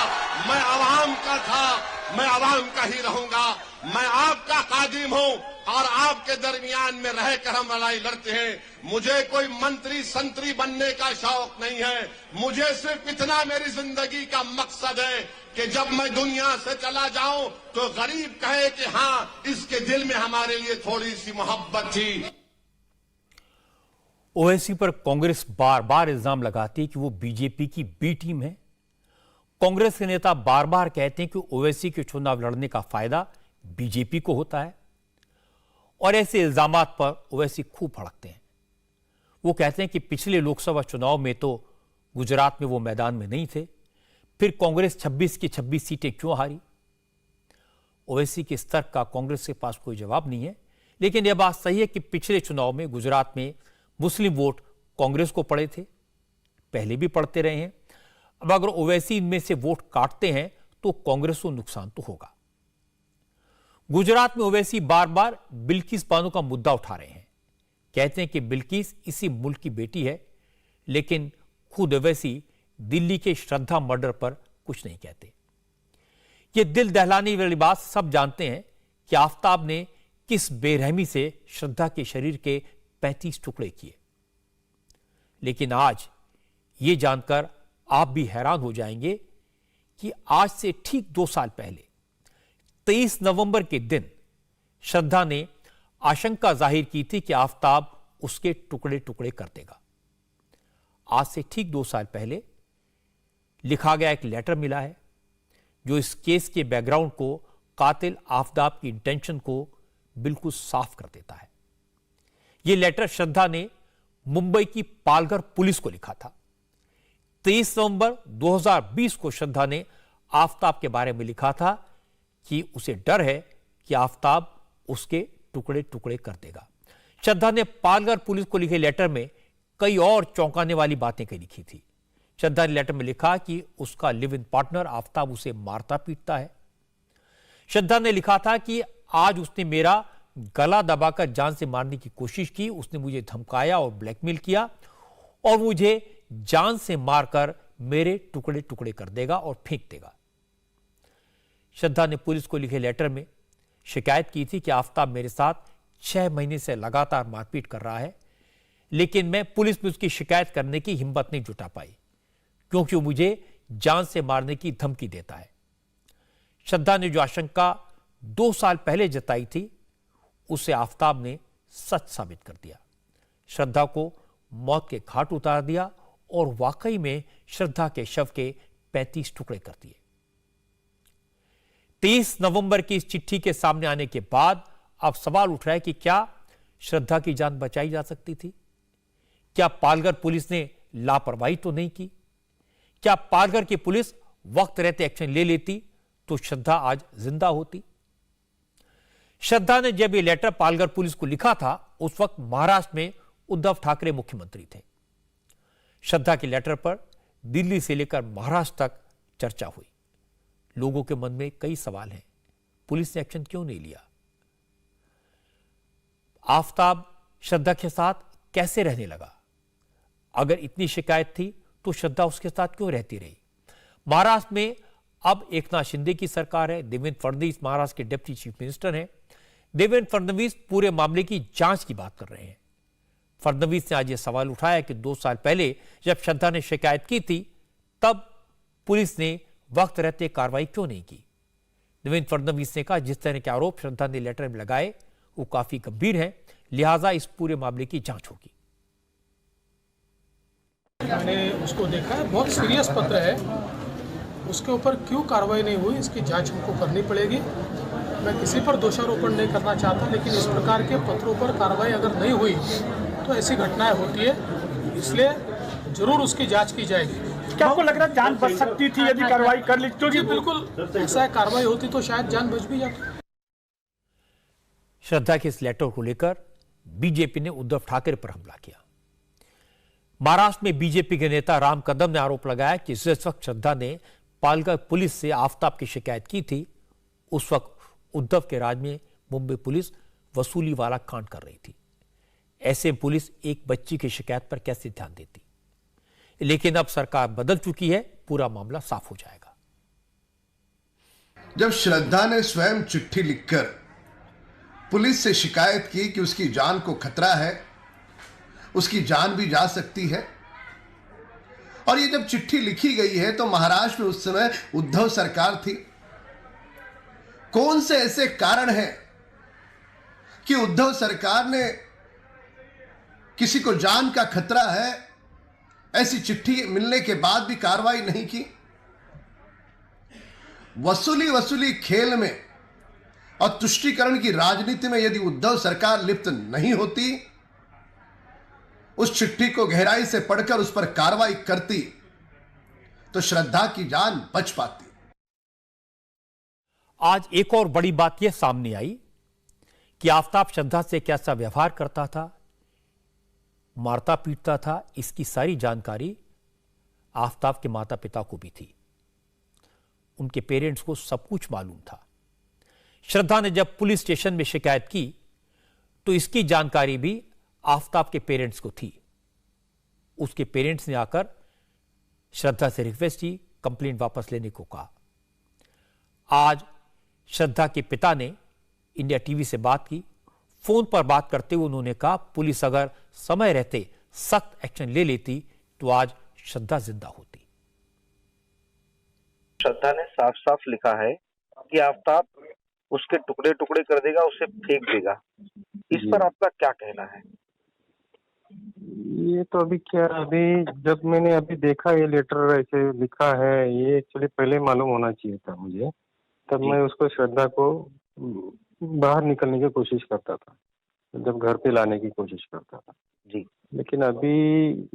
मैं आवाम का था, मैं आवाम का ही रहूंगा। मैं आपका खादिम हूं और आपके दरमियान में रहकर हम लड़ाई लड़ते हैं। मुझे कोई मंत्री संतरी बनने का शौक नहीं है, मुझे सिर्फ इतना मेरी जिंदगी का मकसद है कि जब मैं दुनिया से चला जाऊं तो गरीब कहे कि हां, इसके दिल में हमारे लिए थोड़ी सी मोहब्बत थी। ओवैसी पर कांग्रेस बार बार इल्जाम लगाती है कि वो बीजेपी की बी टीम है। कांग्रेस के नेता बार बार कहते हैं कि ओवैसी के चुनाव लड़ने का फायदा बीजेपी को होता है, और ऐसे इल्जामात पर ओवैसी खूब भड़कते हैं। वो कहते हैं कि पिछले लोकसभा चुनाव में तो गुजरात में वो मैदान में नहीं थे, फिर कांग्रेस 26 की 26 सीटें क्यों हारी। ओवैसी के स्तर का कांग्रेस के पास कोई जवाब नहीं है, लेकिन यह बात सही है कि पिछले चुनाव में गुजरात में मुस्लिम वोट कांग्रेस को पड़े थे, पहले भी पड़ते रहे हैं। अब अगर ओवैसी इनमें से वोट काटते हैं तो कांग्रेस को नुकसान तो होगा। गुजरात में ओवैसी बार बार बिल्किस बानो का मुद्दा उठा रहे हैं, कहते हैं कि बिल्किस इसी मुल्क की बेटी है, लेकिन खुद ओवैसी दिल्ली के श्रद्धा मर्डर पर कुछ नहीं कहते। यह दिल दहलाने वाली बात सब जानते हैं कि आफताब ने किस बेरहमी से श्रद्धा के शरीर के 35 टुकड़े किए। लेकिन आज ये जानकर आप भी हैरान हो जाएंगे कि आज से ठीक 2 साल पहले 23 नवंबर के दिन श्रद्धा ने आशंका जाहिर की थी कि आफताब उसके टुकड़े टुकड़े कर देगा। आज से ठीक 2 साल पहले लिखा गया एक लेटर मिला है जो इस केस के बैकग्राउंड को, कातिल आफताब की इंटेंशन को बिल्कुल साफ कर देता है। यह लेटर श्रद्धा ने मुंबई की पालघर पुलिस को लिखा था। 23 नवंबर 2020 को श्रद्धा ने आफताब के बारे में लिखा था कि उसे डर है कि आफताब उसके टुकड़े टुकड़े कर देगा। श्रद्धा ने पालघर पुलिस को लिखे लेटर में कई और चौंकाने वाली बातें कही लिखी थी। श्रद्धा ने लेटर में लिखा कि उसका लिव इन पार्टनर आफताब उसे मारता पीटता है। श्रद्धा ने लिखा था कि आज उसने मेरा गला दबाकर जान से मारने की कोशिश की, उसने मुझे धमकाया और ब्लैकमेल किया और मुझे जान से मारकर मेरे टुकड़े टुकड़े कर देगा और फेंक देगा। श्रद्धा ने पुलिस को लिखे लेटर में शिकायत की थी कि आफताब मेरे साथ 6 महीने से लगातार मारपीट कर रहा है, लेकिन मैं पुलिस में उसकी शिकायत करने की हिम्मत नहीं जुटा पाई क्योंकि वो मुझे जान से मारने की धमकी देता है। श्रद्धा ने जो आशंका 2 साल पहले जताई थी उसे आफताब ने सच साबित कर दिया। श्रद्धा को मौत के घाट उतार दिया और वाकई में श्रद्धा के शव के 35 टुकड़े कर दिए। 23 नवंबर की इस चिट्ठी के सामने आने के बाद अब सवाल उठ रहा है कि क्या श्रद्धा की जान बचाई जा सकती थी? क्या पालघर पुलिस ने लापरवाही तो नहीं की? क्या पालघर की पुलिस वक्त रहते एक्शन ले लेती तो श्रद्धा आज जिंदा होती? श्रद्धा ने जब यह लेटर पालघर पुलिस को लिखा था उस वक्त महाराष्ट्र में उद्धव ठाकरे मुख्यमंत्री थे। श्रद्धा के लेटर पर दिल्ली से लेकर महाराष्ट्र तक चर्चा हुई। लोगों के मन में कई सवाल हैं। पुलिस ने एक्शन क्यों नहीं लिया? आफताब श्रद्धा के साथ कैसे रहने लगा? अगर इतनी शिकायत थी तो श्रद्धा उसके साथ क्यों रहती रही? महाराष्ट्र में अब एकनाथ शिंदे की सरकार है। देवेंद्र फडणवीस महाराष्ट्र के डिप्टी चीफ मिनिस्टर हैं। देवेंद्र फडणवीस पूरे मामले की जांच की बात कर रहे हैं। फडणवीस ने आज यह सवाल उठाया कि 2 साल पहले जब श्रद्धा ने शिकायत की थी तब पुलिस ने वक्त रहते कार्रवाई क्यों नहीं की? देवेंद्र फडणवीस ने कहा जिस तरह के आरोप श्रद्धा ने लेटर में लगाए वो काफी गंभीर हैं, लिहाजा इस पूरे मामले की जांच होगी। मैंने उसको देखा है, बहुत सीरियस पत्र है। उसके ऊपर क्यों कार्रवाई नहीं हुई इसकी जांच हमको करनी पड़ेगी। मैं किसी पर दोषारोपण नहीं करना चाहता, लेकिन इस प्रकार के पत्रों पर कार्रवाई अगर नहीं हुई तो ऐसी घटनाएं होती है, इसलिए जरूर उसकी जांच की जाएगी। क्या आपको लग रहा है जान बच सकती थी यदि कार्रवाई कर ली? क्योंकि बिल्कुल ऐसा कार्रवाई होती तो शायद जान बच भी जाती। श्रद्धा के इस लेटर को लेकर बीजेपी ने उद्धव ठाकरे पर हमला किया। महाराष्ट्र में बीजेपी के नेता राम कदम ने आरोप लगाया कि जिस वक्त श्रद्धा ने पालघर पुलिस से आफताब की शिकायत की थी उस वक्त उद्धव के राज में मुंबई पुलिस वसूली वाला कांड कर रही थी। ऐसे में पुलिस एक बच्ची की शिकायत पर कैसे ध्यान देती? लेकिन अब सरकार बदल चुकी है, पूरा मामला साफ हो जाएगा। जब श्रद्धा ने स्वयं चिट्ठी लिखकर पुलिस से शिकायत की कि उसकी जान को खतरा है, उसकी जान भी जा सकती है, और ये जब चिट्ठी लिखी गई है तो महाराष्ट्र में उस समय उद्धव सरकार थी। कौन से ऐसे कारण हैं कि उद्धव सरकार ने किसी को जान का खतरा है ऐसी चिट्ठी मिलने के बाद भी कार्रवाई नहीं की? वसूली खेल में और तुष्टीकरण की राजनीति में यदि उद्धव सरकार लिप्त नहीं होती, उस चिट्ठी को गहराई से पढ़कर उस पर कार्रवाई करती तो श्रद्धा की जान बच पाती। आज एक और बड़ी बात यह सामने आई कि आफताब श्रद्धा से कैसा व्यवहार करता था, मारता पीटता था, इसकी सारी जानकारी आफताब के माता पिता को भी थी। उनके पेरेंट्स को सब कुछ मालूम था। श्रद्धा ने जब पुलिस स्टेशन में शिकायत की तो इसकी जानकारी भी आफताब के पेरेंट्स को थी। उसके पेरेंट्स ने आकर श्रद्धा से रिक्वेस्ट की, कंप्लेंट वापस लेने को कहा। आज श्रद्धा के पिता ने इंडिया टीवी से बात की, फोन पर बात करते हुए उन्होंने कहा, पुलिस अगर समय रहते सख्त एक्शन ले लेती तो आज श्रद्धा जिंदा होती। श्रद्धा ने साफ साफ लिखा है कि आफ्ताब उसके टुकड़े टुकड़े कर देगा, उसे फेंक देगा। इस पर आपका क्या कहना है? ये तो अभी क्या, अभी जब मैंने अभी देखा ये लेटर ऐसे लिखा है, ये एक्चुअली पहले मालूम होना चाहिए था मुझे, तब मैं उसको श्रद्धा को बाहर निकलने की कोशिश करता था, जब घर पे लाने की कोशिश करता था जी। लेकिन अभी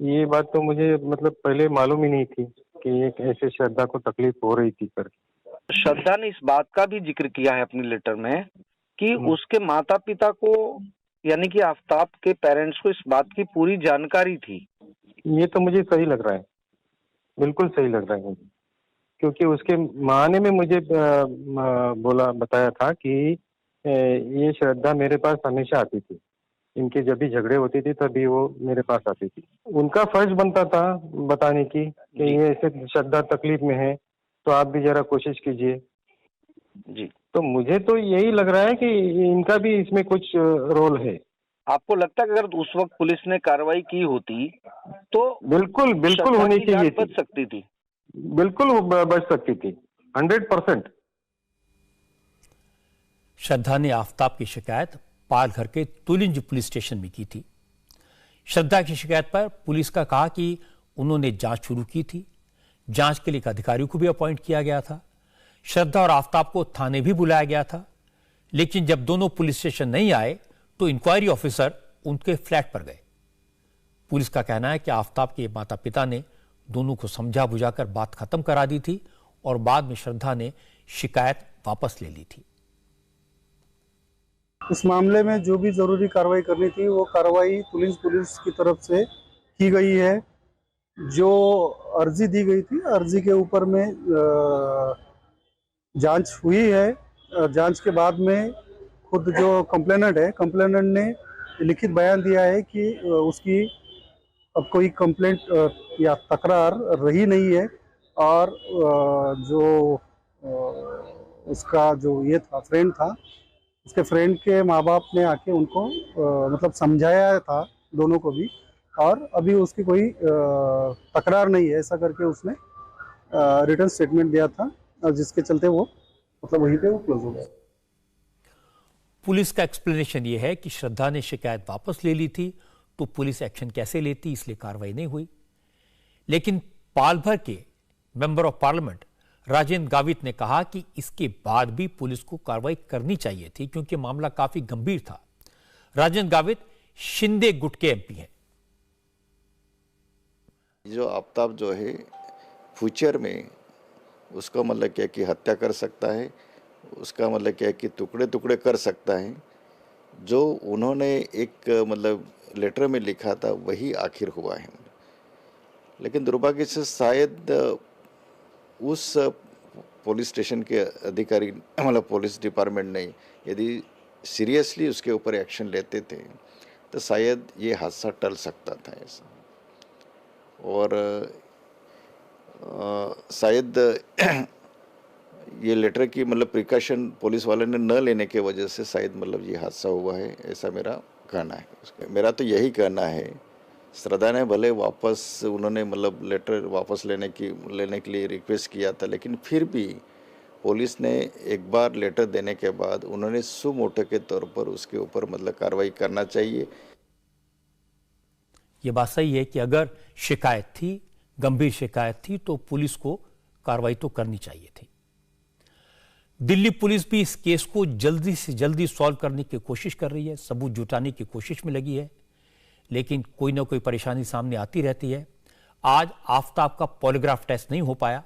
ये बात तो मुझे मतलब पहले मालूम ही नहीं थी कि एक ऐसे श्रद्धा को तकलीफ हो रही थी करके। श्रद्धा ने इस बात का भी जिक्र किया है अपने लेटर में कि उसके माता पिता को, यानी कि आफ्ताब के पेरेंट्स को इस बात की पूरी जानकारी थी। ये तो मुझे सही लग रहा है, बिल्कुल सही लग रहा है मुझे, क्योंकि उसके माँ ने मुझे बताया था कि ये श्रद्धा मेरे पास हमेशा आती थी, इनके जब भी झगड़े होती थी तभी वो मेरे पास आती थी। उनका फर्ज बनता था बताने की कि ये ऐसे श्रद्धा तकलीफ में है, तो आप भी जरा कोशिश कीजिए जी। तो मुझे तो यही लग रहा है कि इनका भी इसमें कुछ रोल है। आपको लगता है कि अगर उस वक्त पुलिस ने कार्रवाई की होती तो बिल्कुल बिल्कुल होनी चाहिए, बच सकती थी, बिल्कुल बच सकती थी, 100%। श्रद्धा ने आफ्ताब की शिकायत पालघर के तुलिंज पुलिस स्टेशन में की थी। श्रद्धा की शिकायत पर पुलिस का कहा कि उन्होंने जांच शुरू की थी, जांच के लिए एक अधिकारी को भी अपॉइंट किया गया था। श्रद्धा और आफ्ताब को थाने भी बुलाया गया था, लेकिन जब दोनों पुलिस स्टेशन नहीं आए तो इंक्वायरी ऑफिसर उनके फ्लैट पर गए। पुलिस का कहना है कि आफ्ताब के माता पिता ने दोनों को समझा बुझाकर बात खत्म करा दी थी और बाद में श्रद्धा ने शिकायत वापस ले ली थी। इस मामले में जो भी जरूरी कार्रवाई करनी थी वो कार्रवाई तुलिंज पुलिस की तरफ से की गई है। जो अर्जी दी गई थी, अर्जी के ऊपर में जांच हुई है। जांच के बाद में खुद जो कंप्लेनेंट है, कंप्लेनेंट ने लिखित बयान दिया है कि उसकी अब कोई कंप्लेंट या तकरार रही नहीं है और जो उसका जो ये था फ्रेंड था, उसके फ्रेंड के माँ बाप ने आके उनको मतलब समझाया था दोनों को भी, और अभी उसकी कोई तकरार नहीं है, ऐसा करके उसने रिटर्न स्टेटमेंट दिया था और जिसके चलते वो मतलब वहीं पे वो क्लोज हो गया। पुलिस का एक्सप्लेनेशन ये है कि श्रद्धा ने शिकायत वापस ले ली थी तो पुलिस एक्शन कैसे लेती, इसलिए कार्रवाई नहीं हुई। लेकिन पालघर के member of parliament Rajendra Gavit ने कहा कि इसके बाद भी पुलिस को कार्रवाई करनी चाहिए थी क्योंकि मामला काफी गंभीर था। राजेंद्र गावित शिंदे गुट के एमपी हैं। जो आफ्ताब जो है फ्यूचर में उसका मतलब क्या कि हत्या कर सकता है, उसका मतलब क्या कि टुकड़े टुकड़े कर सकता है। जो उन्होंने एक मतलब लेटर में लिखा था वही आखिर हुआ है। लेकिन दुर्भाग्य से शायद उस पुलिस स्टेशन के अधिकारी मतलब पुलिस डिपार्टमेंट ने यदि सीरियसली उसके ऊपर एक्शन लेते थे तो शायद ये हादसा टल सकता था ऐसा। और शायद ये लेटर की मतलब प्रिकॉशन पुलिस वाले ने न लेने के वजह से शायद मतलब ये हादसा हुआ है, ऐसा मेरा कहना है। मेरा तो यही कहना है, श्रद्धा ने भले वापस उन्होंने मतलब लेटर वापस लेने के लिए रिक्वेस्ट किया था, लेकिन फिर भी पुलिस ने एक बार लेटर देने के बाद उन्होंने सुमोटो के तौर पर उसके ऊपर मतलब कार्रवाई करना चाहिए। ये बात सही है कि अगर शिकायत थी, गंभीर शिकायत थी, तो पुलिस को कार्रवाई तो करनी चाहिए थी। दिल्ली पुलिस भी इस केस को जल्दी से जल्दी सॉल्व करने की कोशिश कर रही है, सबूत जुटाने की कोशिश में लगी है, लेकिन कोई ना कोई परेशानी सामने आती रहती है। आज आफ्ताब का पॉलीग्राफ टेस्ट नहीं हो पाया।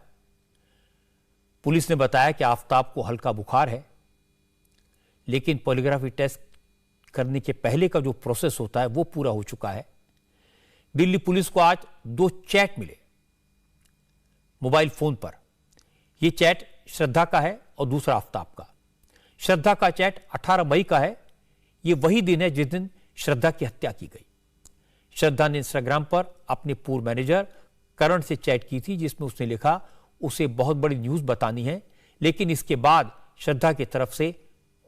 पुलिस ने बताया कि आफ्ताब को हल्का बुखार है, लेकिन पॉलीग्राफी टेस्ट करने के पहले का जो प्रोसेस होता है वो पूरा हो चुका है। दिल्ली पुलिस को आज 2 चैट मिले मोबाइल फोन पर। यह चैट श्रद्धा का है और दूसरा आफ्ताब का। श्रद्धा का चैट 18 मई का है। यह वही दिन है जिस दिन श्रद्धा की हत्या की गई। श्रद्धा ने इंस्टाग्राम पर अपने पूर्व मैनेजर करण से चैट की थी, जिसमें उसने लिखा उसे बहुत बड़ी न्यूज बतानी है, लेकिन इसके बाद श्रद्धा की तरफ से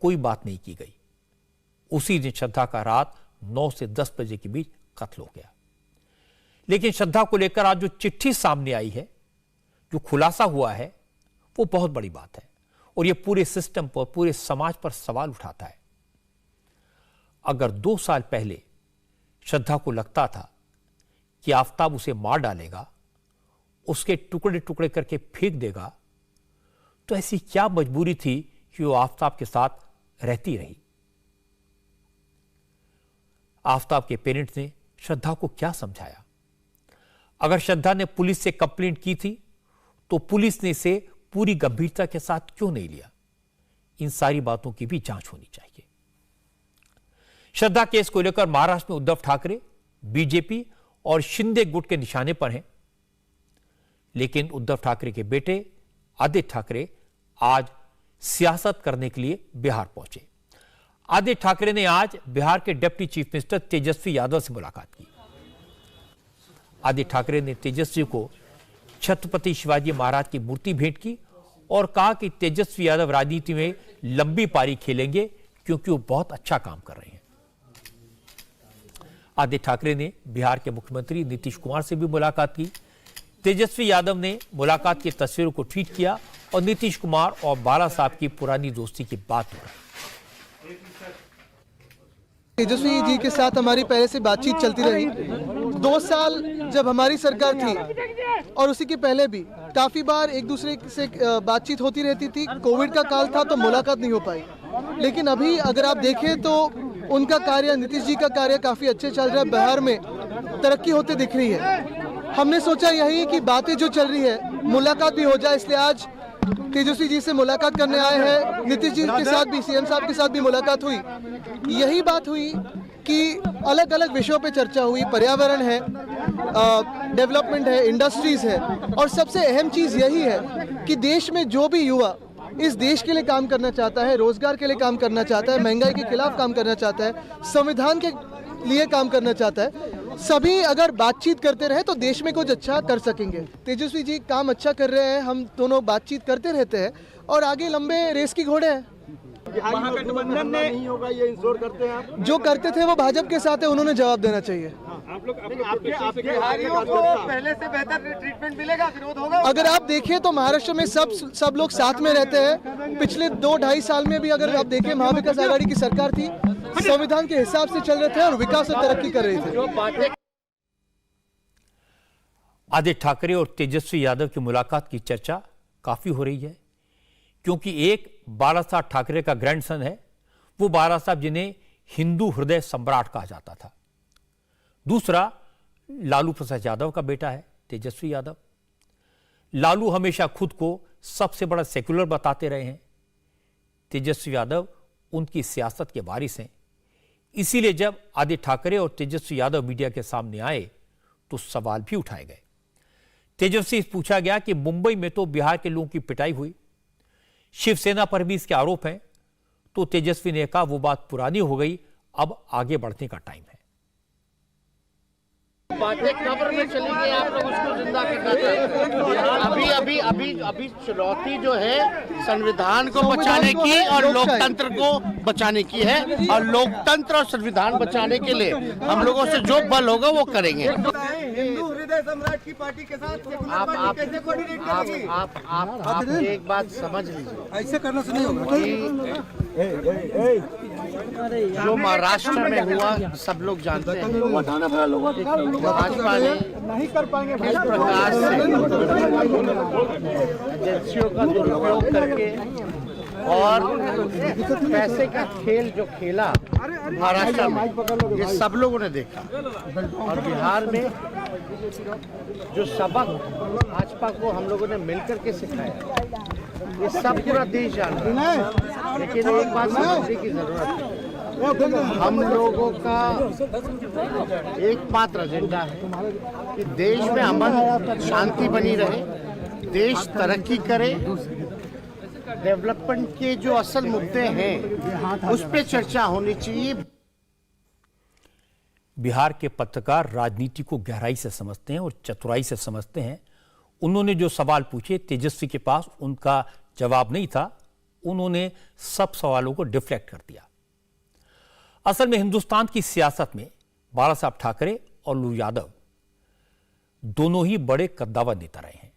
कोई बात नहीं की गई। उसी दिन श्रद्धा का रात 9 से 10 बजे के बीच कत्ल हो गया। लेकिन श्रद्धा को लेकर आज जो चिट्ठी सामने आई है, जो खुलासा हुआ है, वो बहुत बड़ी बात है और ये पूरे सिस्टम पर, पूरे समाज पर सवाल उठाता है। अगर 2 साल पहले श्रद्धा को लगता था कि आफताब उसे मार डालेगा, उसके टुकड़े टुकड़े करके फेंक देगा, तो ऐसी क्या मजबूरी थी कि वो आफताब के साथ रहती रही? आफताब के पेरेंट्स ने श्रद्धा को क्या समझाया? अगर श्रद्धा ने पुलिस से कंप्लेंट की थी तो पुलिस ने इसे पूरी गंभीरता के साथ क्यों नहीं लिया? इन सारी बातों की भी जांच होनी चाहिए। श्रद्धा केस को लेकर महाराष्ट्र में उद्धव ठाकरे, बीजेपी और शिंदे गुट के निशाने पर हैं। लेकिन उद्धव ठाकरे के बेटे आदित्य ठाकरे आज सियासत करने के लिए बिहार पहुंचे। आदित्य ठाकरे ने आज बिहार के deputy chief minister Tejashwi Yadav से मुलाकात की। आदित्य ठाकरे ने तेजस्वी को छत्रपति शिवाजी महाराज की मूर्ति भेंट की और कहा कि तेजस्वी यादव राजनीति में लंबी पारी खेलेंगे क्योंकि वो बहुत अच्छा काम कर रहे हैं। आदित्य ठाकरे ने बिहार के मुख्यमंत्री नीतीश कुमार से भी मुलाकात की। तेजस्वी यादव ने मुलाकात की तस्वीरों को ट्वीट किया और नीतीश कुमार और बाला साहब की पुरानी दोस्ती की बात हो रही। तेजस्वी जी के साथ हमारी पहले से बातचीत चलती रही। 2 साल जब हमारी सरकार थी और उसी के पहले भी काफी बार एक दूसरे से बातचीत होती रहती थी। कोविड का काल था तो मुलाकात नहीं हो पाई, लेकिन अभी अगर आप देखें तो उनका कार्य, नीतीश जी का कार्य काफी अच्छे चल रहा है। बिहार में तरक्की होते दिख रही है। हमने सोचा यही कि बातें जो चल रही है मुलाकात भी हो जाए, इसलिए आज तेजस्वी जी से मुलाकात करने आए हैं। नीतीश जी के साथ भी, सीएम साहब के साथ भी मुलाकात हुई। यही बात हुई कि अलग अलग विषयों पे चर्चा हुई। पर्यावरण है, डेवलपमेंट है, इंडस्ट्रीज है, और सबसे अहम चीज़ यही है कि देश में जो भी युवा इस देश के लिए काम करना चाहता है, रोजगार के लिए काम करना चाहता है, महंगाई के खिलाफ काम करना चाहता है, संविधान के लिए काम करना चाहता है, सभी अगर बातचीत करते रहे तो देश में कुछ अच्छा कर सकेंगे। तेजस्वी जी काम अच्छा कर रहे हैं, हम दोनों बातचीत करते रहते हैं और आगे लंबे रेस की घोड़े हैं। महागठबंधन ने नहीं होगा ये इंश्योर करते हैं आप? जो करते थे वो भाजपा के साथ है, उन्होंने जवाब देना चाहिए। आप लोग आपके बिहारियों को पहले से बेहतर ट्रीटमेंट मिलेगा, विरोध होगा? अगर आप देखें तो महाराष्ट्र में सब लोग साथ में रहते हैं। पिछले 2-2.5 साल में भी अगर आप देखें महाविकास आघाड़ी की सरकार थी, संविधान के हिसाब से चल रहे थे और विकास और तरक्की कर रहे थे। आदित्य ठाकरे और तेजस्वी यादव की मुलाकात की चर्चा काफी हो रही है, क्योंकि एक बाला साहब ठाकरे का ग्रैंडसन है, वो बाला साहब जिन्हें हिंदू हृदय सम्राट कहा जाता था। दूसरा लालू प्रसाद यादव का बेटा है तेजस्वी यादव। लालू हमेशा खुद को सबसे बड़ा सेक्युलर बताते रहे हैं। तेजस्वी यादव उनकी सियासत के वारिस हैं। इसीलिए जब आदित्य ठाकरे और तेजस्वी यादव मीडिया के सामने आए तो सवाल भी उठाए गए। तेजस्वी से पूछा गया कि मुंबई में तो बिहार के लोगों की पिटाई हुई, शिवसेना पर भी इसके आरोप हैं, तो तेजस्वी ने कहा वो बात पुरानी हो गई, अब आगे बढ़ने का टाइम है। बातें कब्र में चली गई, आप लोग उसको जिंदा करना चाहते हैं। अभी चुनौती जो है संविधान को बचाने की और लोकतंत्र को बचाने की है, और लोकतंत्र और संविधान बचाने के लिए हम लोगों से जो बल होगा वो करेंगे। हिंदू हृदय सम्राट की पार्टी के साथ आप एक बात समझ लीजिए, ऐसे करने से नहीं होगा। जो महाराष्ट्र में हुआ सब लोग जानते हैं। भाजपा ने नहीं कर पाएंगे किस प्रकार से एजेंसियों का दुरुपयोग करके और पैसे का खेल जो खेला महाराष्ट्र में, ये सब लोगों ने देखा। और बिहार में जो सबक भाजपा को हम लोगों ने मिलकर के सिखाया, ये सब पूरा देश जानता है। लेकिन एक बात समझने की जरूरत है, हम लोगों का एकमात्र एजेंडा है कि देश में अमन शांति बनी रहे, देश तरक्की करे, डेवलपमेंट के जो असल मुद्दे हैं उस पे चर्चा होनी चाहिए। बिहार के पत्रकार राजनीति को गहराई से समझते हैं और चतुराई से समझते हैं। उन्होंने जो सवाल पूछे, तेजस्वी के पास उनका जवाब नहीं था, उन्होंने सब सवालों को डिफ्लेक्ट कर दिया। असल में हिंदुस्तान की सियासत में बाला साहब ठाकरे और लालू यादव दोनों ही बड़े कद्दावर नेता रहे हैं।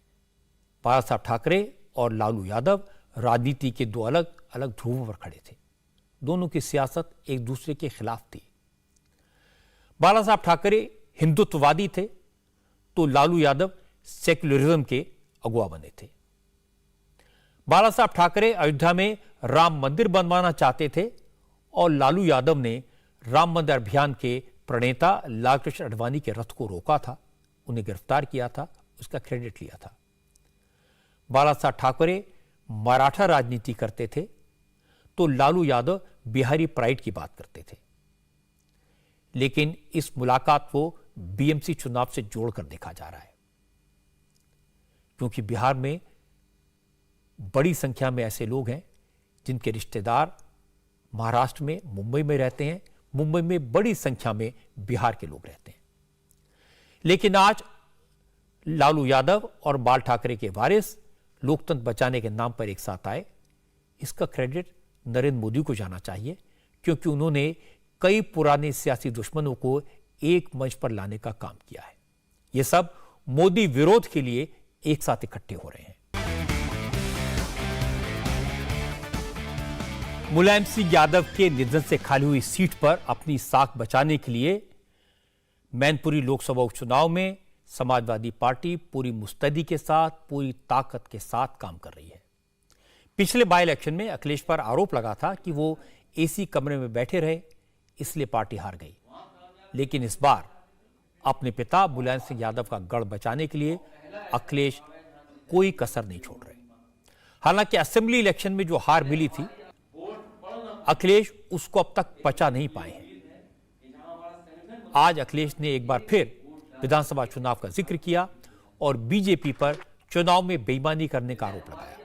बाला साहब ठाकरे और लालू यादव राजनीति के दो अलग अलग ध्रुवों पर खड़े थे। दोनों की सियासत एक दूसरे के खिलाफ थी। बाला साहब ठाकरे हिंदुत्ववादी थे तो लालू यादव सेक्युलरिज्म के अगुवा बने थे। बाला साहब ठाकरे अयोध्या में राम मंदिर बनवाना चाहते थे और लालू यादव ने राम मंदिर अभियान के प्रणेता लालकृष्ण आडवाणी के रथ को रोका था, उन्हें गिरफ्तार किया था, उसका क्रेडिट लिया था। बाला साहब ठाकरे मराठा राजनीति करते थे तो लालू यादव बिहारी प्राइड की बात करते थे। लेकिन इस मुलाकात को बीएमसी चुनाव से जोड़कर देखा जा रहा है, क्योंकि बिहार में बड़ी संख्या में ऐसे लोग हैं जिनके रिश्तेदार महाराष्ट्र में, मुंबई में रहते हैं। मुंबई में बड़ी संख्या में बिहार के लोग रहते हैं। लेकिन आज लालू यादव और बाल ठाकरे के वारिस लोकतंत्र बचाने के नाम पर एक साथ आए, इसका क्रेडिट नरेंद्र मोदी को जाना चाहिए, क्योंकि उन्होंने कई पुराने सियासी दुश्मनों को एक मंच पर लाने का काम किया है। ये सब मोदी विरोध के लिए एक साथ इकट्ठे हो रहे हैं। मुलायम सिंह यादव के निधन से खाली हुई सीट पर अपनी साख बचाने के लिए मैनपुरी लोकसभा उपचुनाव में समाजवादी पार्टी पूरी मुस्तैदी के साथ, पूरी ताकत के साथ काम कर रही है। पिछले बाई इलेक्शन में अखिलेश पर आरोप लगा था कि वो एसी कमरे में बैठे रहे, इसलिए पार्टी हार गई। लेकिन इस बार अपने पिता मुलायम सिंह यादव का गढ़ बचाने के लिए अखिलेश कोई कसर नहीं छोड़ रहे। हालांकि असेंबली इलेक्शन में जो हार मिली थी, अखिलेश उसको अब तक पचा नहीं पाए हैं। आज अखिलेश ने एक बार फिर विधानसभा चुनाव का जिक्र किया और बीजेपी पर चुनाव में बेईमानी करने का आरोप लगाया।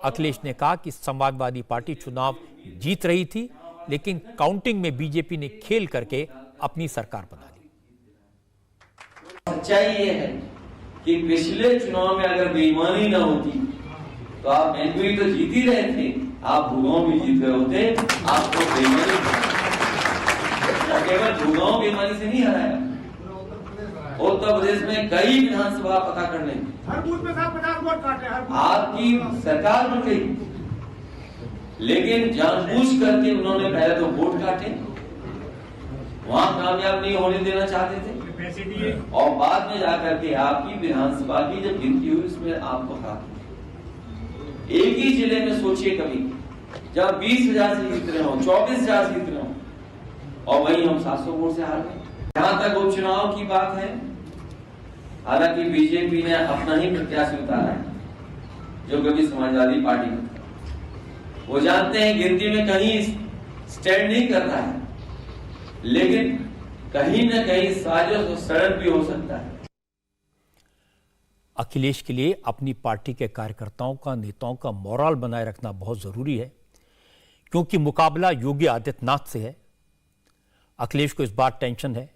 अखिलेश ने कहा कि समाजवादी पार्टी चुनाव जीत रही थी, लेकिन काउंटिंग में बीजेपी ने खेल करके अपनी सरकार बना ली। सच्चाई ये है कि पिछले चुनाव में अगर बेईमानी ना होती तो आप मैनपुरी तो जीत ही रहे थे, आप भूगांव भी जीत गए होते। आपको बेईमानी, केवल भूगांव बेईमानी से नहीं हराया, उत्तर प्रदेश में कई विधानसभा पता कर लेंगे, हर बूथ में 50 वोट काटे, आपकी सरकार बन गई। लेकिन जानबूझ करके उन्होंने पहले तो वोट काटे, वहां कामयाब नहीं होने देना चाहते थे, और बाद में जाकर के आपकी विधानसभा की जब गिनती हुई उसमें आपको काटे। एक ही जिले में सोचिए कभी जब 20,000 से जीत रहे हो, 24,000 से जीत रहे हो, और वहीं हम 700 वोट से हार गए। जहां तक उपचुनाव की बात है, हालांकि बीजेपी ने अपना ही प्रत्याशी उतारा है, जो कभी समाजवादी पार्टी में था। वो जानते हैं गिनती में कहीं स्टैंड नहीं करना है, लेकिन कहीं न कहीं साजिश और षड्यंत्र भी हो सकता है। अखिलेश के लिए अपनी पार्टी के कार्यकर्ताओं का, नेताओं का मोरल बनाए रखना बहुत जरूरी है, क्योंकि मुकाबला योगी आदित्यनाथ से है। अखिलेश को इस बार टेंशन है,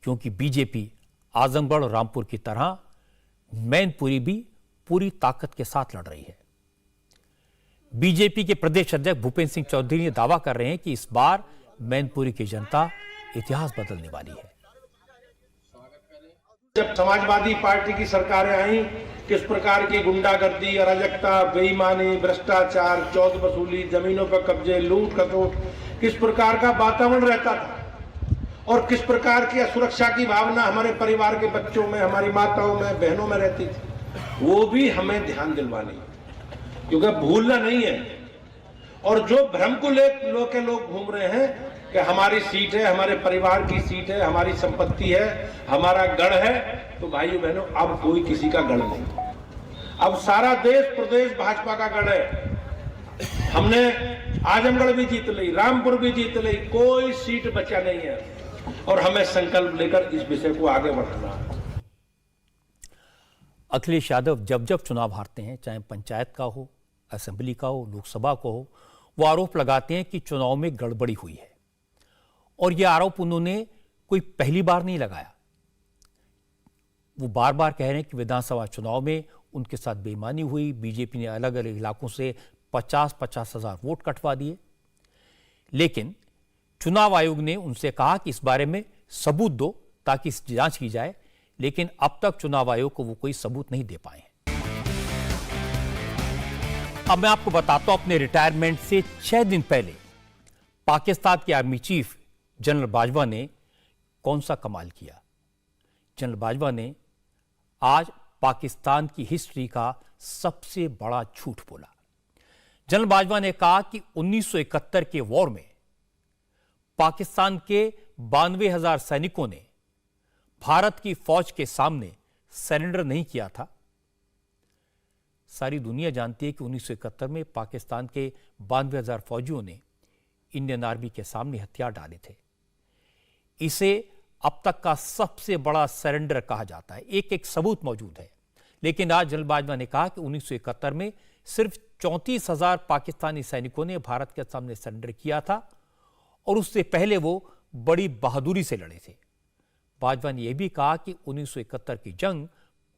क्योंकि बीजेपी आजमगढ़ और रामपुर की तरह मैनपुरी भी पूरी ताकत के साथ लड़ रही है। बीजेपी के प्रदेश अध्यक्ष भूपेंद्र सिंह चौधरी ने दावा कर रहे हैं कि इस बार मैनपुरी की जनता इतिहास बदलने वाली है। जब समाजवादी पार्टी की सरकारें आई, किस प्रकार की गुंडागर्दी, अराजकता, बेईमानी, भ्रष्टाचार, चौथ वसूली, जमीनों पर कब्जे, लूट खसोट, किस प्रकार का वातावरण रहता था और किस प्रकार की असुरक्षा की भावना हमारे परिवार के बच्चों में, हमारी माताओं में, बहनों में रहती थी, वो भी हमें ध्यान दिलवानी, क्योंकि भूलना नहीं है। और जो भ्रम को लेकर लोग घूम रहे हैं कि हमारी सीट है, हमारे परिवार की सीट है, हमारी संपत्ति है, हमारा गढ़ है, तो भाइयों बहनों अब कोई किसी का गढ़ नहीं। अब सारा देश प्रदेश भाजपा का गढ़ है। हमने आजमगढ़ भी जीत ली, रामपुर भी जीत ली, कोई सीट बचा नहीं है, और हमें संकल्प लेकर इस विषय को आगे बढ़ाना है। अखिलेश यादव जब जब चुनाव हारते हैं, चाहे पंचायत का हो, असेंबली का हो, लोकसभा का हो, वो आरोप लगाते हैं कि चुनाव में गड़बड़ी हुई है। और ये आरोप उन्होंने कोई पहली बार नहीं लगाया, वो बार बार कह रहे हैं कि विधानसभा चुनाव में उनके साथ बेईमानी हुई, बीजेपी ने अलग अलग इलाकों से 50-50 हज़ार वोट कटवा दिए। लेकिन चुनाव आयोग ने उनसे कहा कि इस बारे में सबूत दो ताकि इस जांच की जाए, लेकिन अब तक चुनाव आयोग को वो कोई सबूत नहीं दे पाए हैं। अब मैं आपको बताता हूं, अपने रिटायरमेंट से 6 दिन पहले पाकिस्तान के आर्मी चीफ जनरल बाजवा ने कौन सा कमाल किया। जनरल बाजवा ने आज पाकिस्तान की हिस्ट्री का सबसे बड़ा झूठ बोला। जनरल बाजवा ने कहा कि 1971 के वॉर में पाकिस्तान के 92,000 सैनिकों ने भारत की फौज के सामने सरेंडर नहीं किया था। सारी दुनिया जानती है कि 1971 में पाकिस्तान के 92,000 फौजियों ने इंडियन आर्मी के सामने हथियार डाले थे। इसे अब तक का सबसे बड़ा सरेंडर कहा जाता है। एक सबूत मौजूद है, लेकिन आज जनरल बाजवा ने कहा कि 1971 में सिर्फ 34,000 पाकिस्तानी सैनिकों ने भारत के सामने सरेंडर किया था और उससे पहले वो बड़ी बहादुरी से लड़े थे। बाजवा ने यह भी कहा कि 1971 की जंग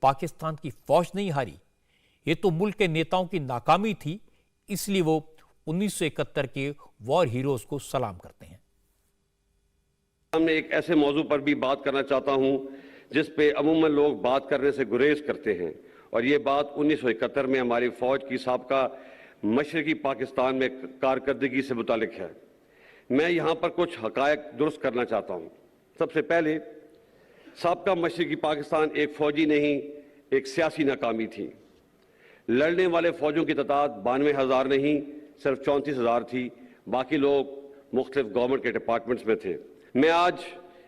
पाकिस्तान की फौज नहीं हारी, ये तो मुल्क के नेताओं की नाकामी थी, इसलिए वो 1971 के वॉर हीरोज को सलाम करते हैं। मैं एक ऐसे मौजू पर भी बात करना चाहता हूं जिस पे अमूमन लोग बात करने से गुरेज करते हैं, और ये बात 1971 में हमारी फौज की साबका मशरकी पाकिस्तान में कारकर्दगी से मुतालिक है। मैं यहाँ पर कुछ हकायक दुरुस्त करना चाहता हूँ। सबसे पहले, साबका मशरकी पाकिस्तान एक फौजी नहीं, एक सियासी नाकामी थी। लड़ने वाले फौजों की तादाद 92,000 नहीं, सिर्फ 34,000 थी। बाकी लोग मुख्तलिफ गवर्नमेंट के डिपार्टमेंट्स में थे। मैं आज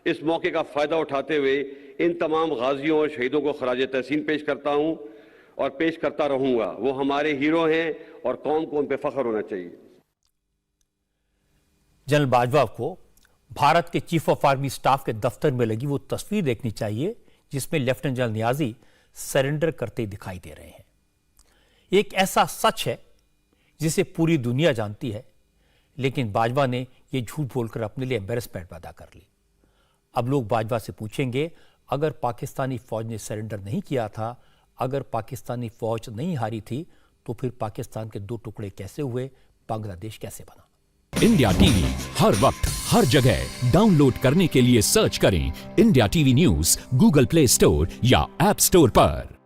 इस मौके का फ़ायदा उठाते हुए इन तमाम गाजियों और शहीदों को खराज तहसीन पेश करता हूँ और पेश करता रहूँगा। वो हमारे हीरो हैं और कौम को उन पर फ़ख्र होना चाहिए। जनरल बाजवा को भारत के चीफ ऑफ आर्मी स्टाफ के दफ्तर में लगी वो तस्वीर देखनी चाहिए जिसमें लेफ्टिनेंट जनरल नियाजी सरेंडर करते दिखाई दे रहे हैं। एक ऐसा सच है जिसे पूरी दुनिया जानती है, लेकिन बाजवा ने यह झूठ बोलकर अपने लिए एम्बेरसमेंट पैदा कर ली। अब लोग बाजवा से पूछेंगे, अगर पाकिस्तानी फौज ने सरेंडर नहीं किया था, अगर पाकिस्तानी फौज नहीं हारी थी, तो फिर पाकिस्तान के 2 टुकड़े कैसे हुए, बांग्लादेश कैसे बना। इंडिया टीवी हर वक्त हर जगह डाउनलोड करने के लिए सर्च करें India TV news Google play store या ऐप स्टोर पर।